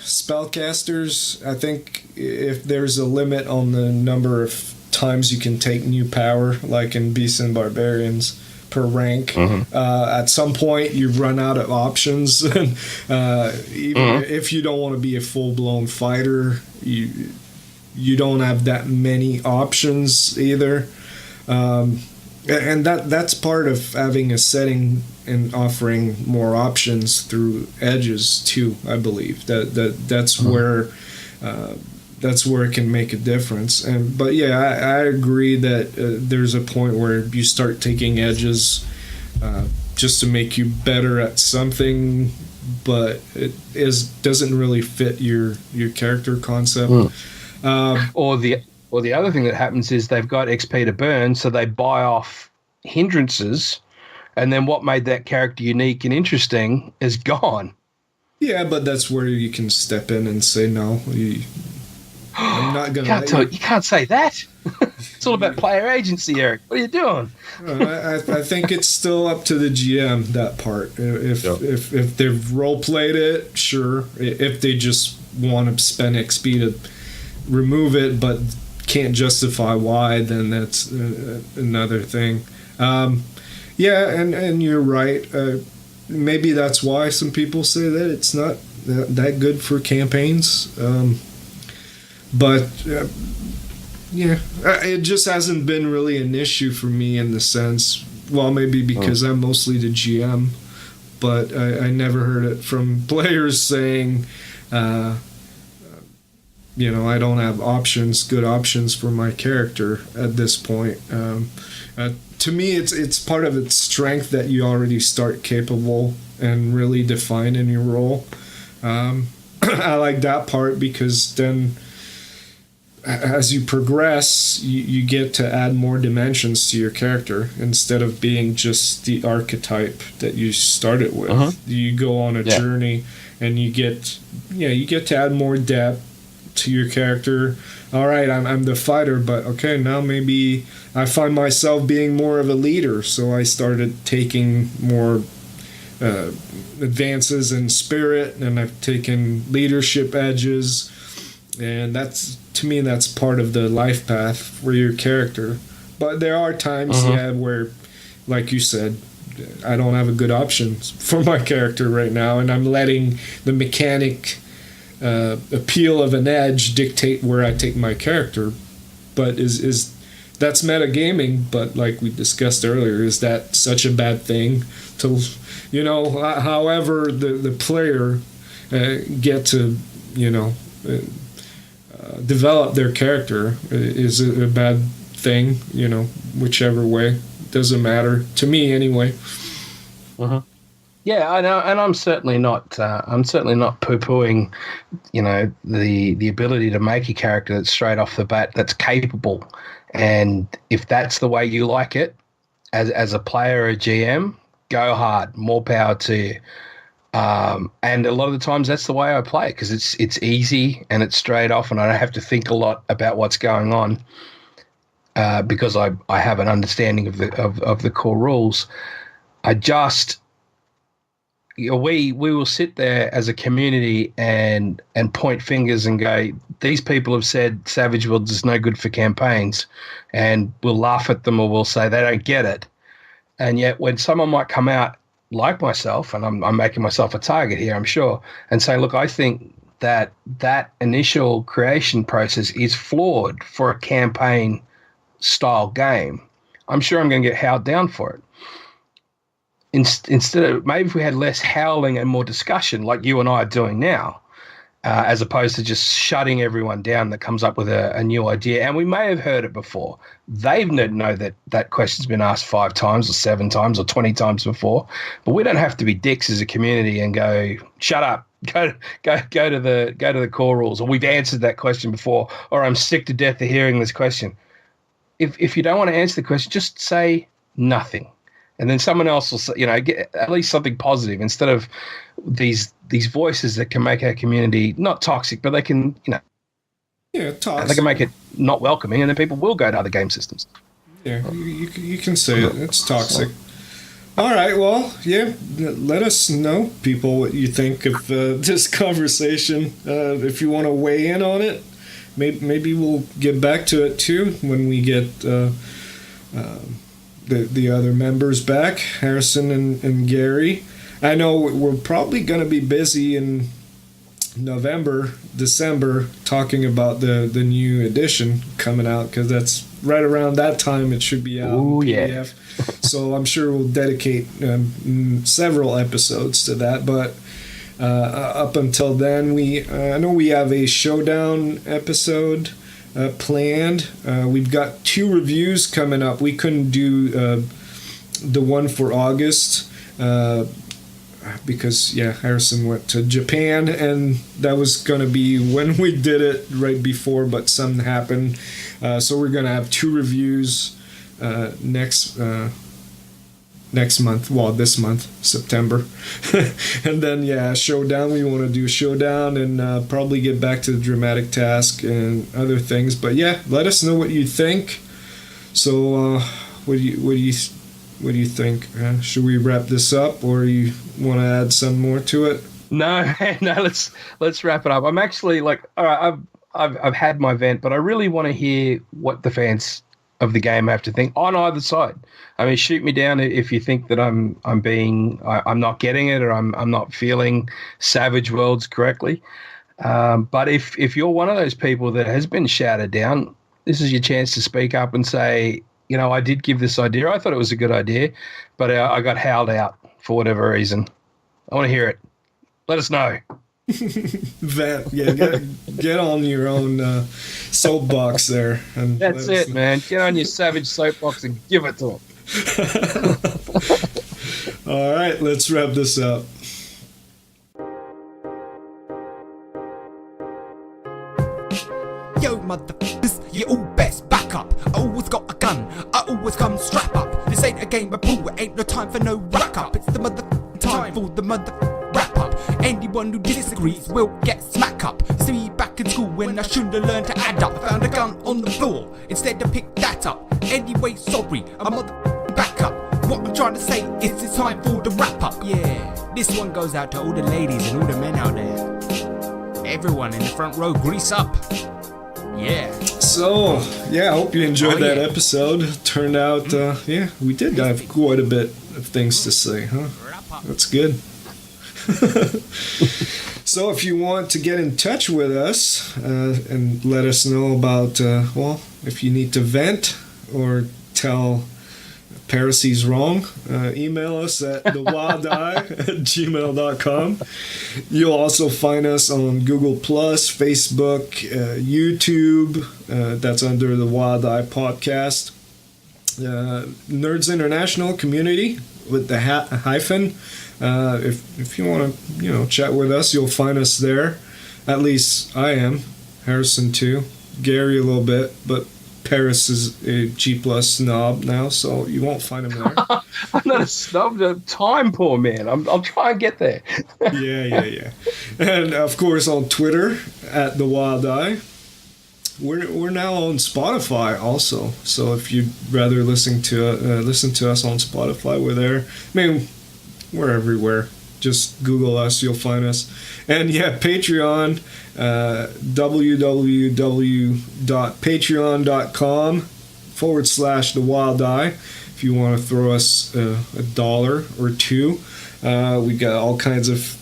spellcasters, I think if there's a limit on the number of times you can take new power, like in Beasts and Barbarians, per rank, at some point you run out of options. Even if you don't want to be a full-blown fighter, you don't have that many options either. And that's part of having a setting and offering more options through edges too. I believe that's where it can make a difference. But I agree that there's a point where you start taking edges just to make you better at something, but it doesn't really fit your character concept. Or the other thing that happens is they've got XP to burn, so they buy off hindrances, and then what made that character unique and interesting is gone. Yeah, but that's where you can step in and say, no, I'm not going to... You can't say that. It's all about player agency, Eric. What are you doing? I think it's still up to the GM, that part. If they've role-played it, sure. If they just want to spend XP to remove it, but can't justify why, then that's another thing. And you're right. Maybe that's why some people say that it's not that good for campaigns. It just hasn't been really an issue for me in the sense, maybe because I'm mostly the GM, but I never heard it from players saying, I don't have good options for my character at this point. To me, it's part of its strength that you already start capable and really define in your role. I like that part because then as you progress, you get to add more dimensions to your character instead of being just the archetype that you started with. You go on a journey and you get to add more depth to your character. All right, I'm the fighter, but okay, now maybe I find myself being more of a leader, so I started taking more advances in spirit, and I've taken leadership edges, and that's part of the life path for your character. But there are times where, like you said, I don't have a good option for my character right now, and I'm letting the mechanic appeal of an edge dictate where I take my character. But is that's metagaming, but like we discussed earlier, is that such a bad thing to, however the player get to, develop their character is a bad thing, whichever way, doesn't matter to me anyway. Yeah, I know, and I'm certainly not poo-pooing, the ability to make a character that's straight off the bat that's capable, and if that's the way you like it, as a player or a GM, go hard, more power to you. And a lot of the times that's the way I play it because it's easy and it's straight off, and I don't have to think a lot about what's going on because I have an understanding of the core rules. I just we will sit there as a community and point fingers and go, these people have said Savage Worlds is no good for campaigns, and we'll laugh at them or we'll say they don't get it. And yet when someone might come out like myself, and I'm making myself a target here, I'm sure, and say, look, I think that initial creation process is flawed for a campaign style game, I'm sure I'm going to get howled down for it. Instead of, maybe if we had less howling and more discussion like you and I are doing now, as opposed to just shutting everyone down that comes up with a new idea. And we may have heard it before. They know that question's been asked 5 times or 7 times or 20 times before, but we don't have to be dicks as a community and go, shut up, go to the core rules, or we've answered that question before, or I'm sick to death of hearing this question. If you don't want to answer the question, just say nothing. And then someone else will say, get at least something positive instead of these voices that can make our community not toxic, but they can, toxic. They can make it not welcoming, and then people will go to other game systems. Yeah, you can say it. It's toxic. All right, well, yeah, let us know, people, what you think of this conversation. If you want to weigh in on it, maybe we'll get back to it too when we get the other members back, Harrison and Gary. I know we're probably going to be busy in November, December, talking about the new edition coming out, because that's right around that time it should be out in PDF. So I'm sure we'll dedicate several episodes to that. But up until then, I know we have a showdown episode planned. We've got 2 reviews coming up. We couldn't do the one for August because Harrison went to Japan, and that was going to be when we did it right before, but something happened. So we're going to have 2 reviews next month, this month, September. And then, Showdown, we want to do Showdown and probably get back to the Dramatic Task and other things. But let us know what you think. So what do you think? Should we wrap this up, or you want to add some more to it? No, let's wrap it up. I'm actually all right, I've had my vent, but I really want to hear what the fans of the game have to think on either side. I mean, shoot me down if you think that I'm not getting it, or I'm not feeling Savage Worlds correctly. But if you're one of those people that has been shouted down, this is your chance to speak up and say, I did give this idea. I thought it was a good idea, but I got howled out for whatever reason. I want to hear it. Let us know. Get on your own soapbox there. And that's it, man. Get on your savage soapbox and give it to them. All right, let's wrap this up. Yo, motherfuckers, you all best back up. I always got a gun, I always come strap up. This ain't a game of pool, it ain't no time for no rack up. It's the motherfucking time for the motherfucking wrap up. Anyone who disagrees will get smack up. See me back in school when I shouldn't have learned to add up. I found a gun on the floor, instead I picked that up. Anyway, sorry, I'm motherfucking back up. What I'm trying to say is it's time for the wrap up. Yeah, this one goes out to all the ladies and all the men out there. Everyone in the front row, grease up. Yeah. So, I hope you enjoyed that episode. Turned out, we did have quite a bit of things to say, huh? That's good. So if you want to get in touch with us and let us know about, if you need to vent or tell Paris he's wrong, email us at thewildeye@gmail.com. You'll also find us on Google+, Facebook, YouTube. That's under the Wild Eye Podcast. Nerds International Community with the hyphen. If you want to, chat with us, you'll find us there. At least I am. Harrison too. Gary a little bit, but Paris is a G+ snob now, so you won't find him there. I'm not a snob. Time, poor man. I'll try and get there. Yeah. And of course on Twitter at The Wild Eye. We're now on Spotify also, so if you'd rather listen to us on Spotify, we're there. I mean, we're everywhere. Just Google us, you'll find us. And yeah, Patreon, www.patreon.com/The Wild Eye. If you want to throw us $1 or $2, we got all kinds of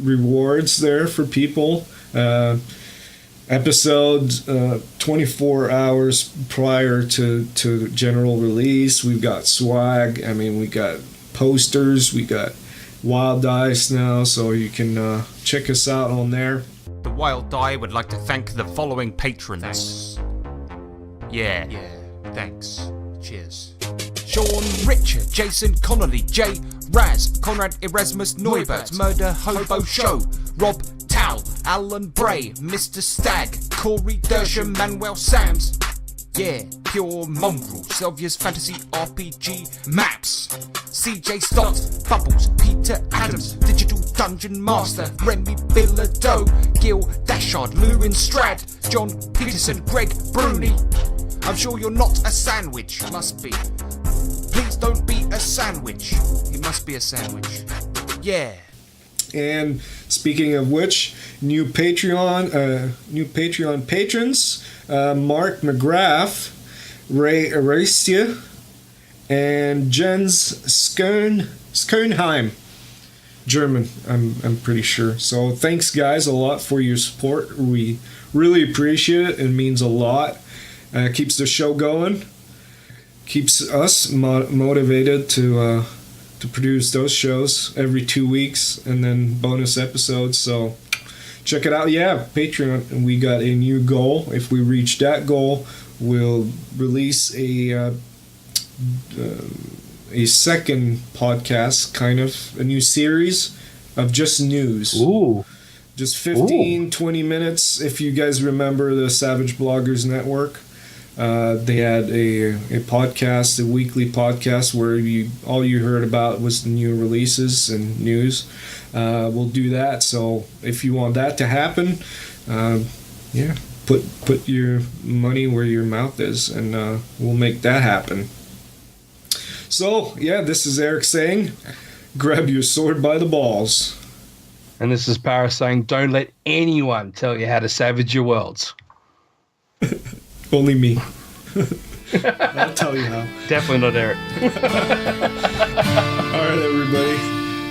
rewards there for people. Episodes 24 hours prior to general release. We've got swag. I mean, we got posters. We got Wild Dice now, so you can check us out on there. The Wild Die would like to thank the following patrons. Yeah, thanks. Cheers. Sean Richard, Jason Connolly, Jay Raz, Conrad Erasmus Neubert, Murder Hobo Show, Rob Tal, Alan Bray, Mr. Stagg, Corey Dersham, Manuel Sams. Yeah, Pure Mongrel, Sylvia's Fantasy RPG Maps, CJ Stott, Bubbles, Peter Adams, Digital Dungeon Master, Remy Bilodeau, Gil Dashard, Lewin Strad, John Peterson, Greg Bruni. I'm sure you're not a sandwich, must be. Please don't be a sandwich. You must be a sandwich. Yeah. And speaking of which, new Patreon patrons, Mark McGrath, Ray Aracia, and Jens Skernheim. German, I'm pretty sure. So thanks guys a lot for your support. We really appreciate it. It means a lot. Keeps the show going. Keeps us motivated to produce those shows every 2 weeks and then bonus episodes. So check it out. Yeah, Patreon. We got a new goal. If we reach that goal, we'll release a second podcast, kind of a new series of just news. Ooh. Just 15, 20 minutes. If you guys remember the Savage Bloggers Network, they had a podcast, a weekly podcast where all you heard about was the new releases and news. We'll do that. So if you want that to happen, put your money where your mouth is, and we'll make that happen. So yeah, this is Eric saying, grab your sword by the balls. And this is Paris saying, don't let anyone tell you how to savage your worlds. Only me. I'll tell you how. Definitely not Eric. All right, everybody.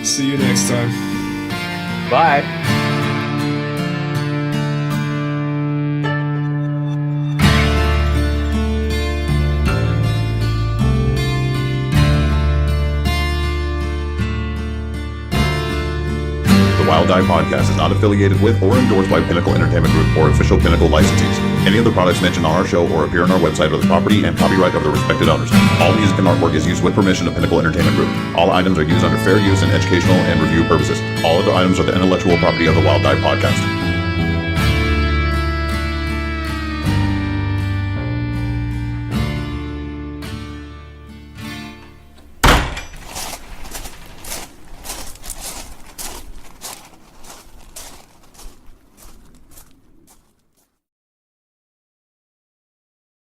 See you next time. Bye. The Wild Eye Podcast is not affiliated with or endorsed by Pinnacle Entertainment Group or official Pinnacle licensees. Any of the products mentioned on our show or appear on our website are the property and copyright of the respected owners. All music and artwork is used with permission of Pinnacle Entertainment Group. All items are used under fair use and educational and review purposes. All other items are the intellectual property of the Wild Eye Podcast.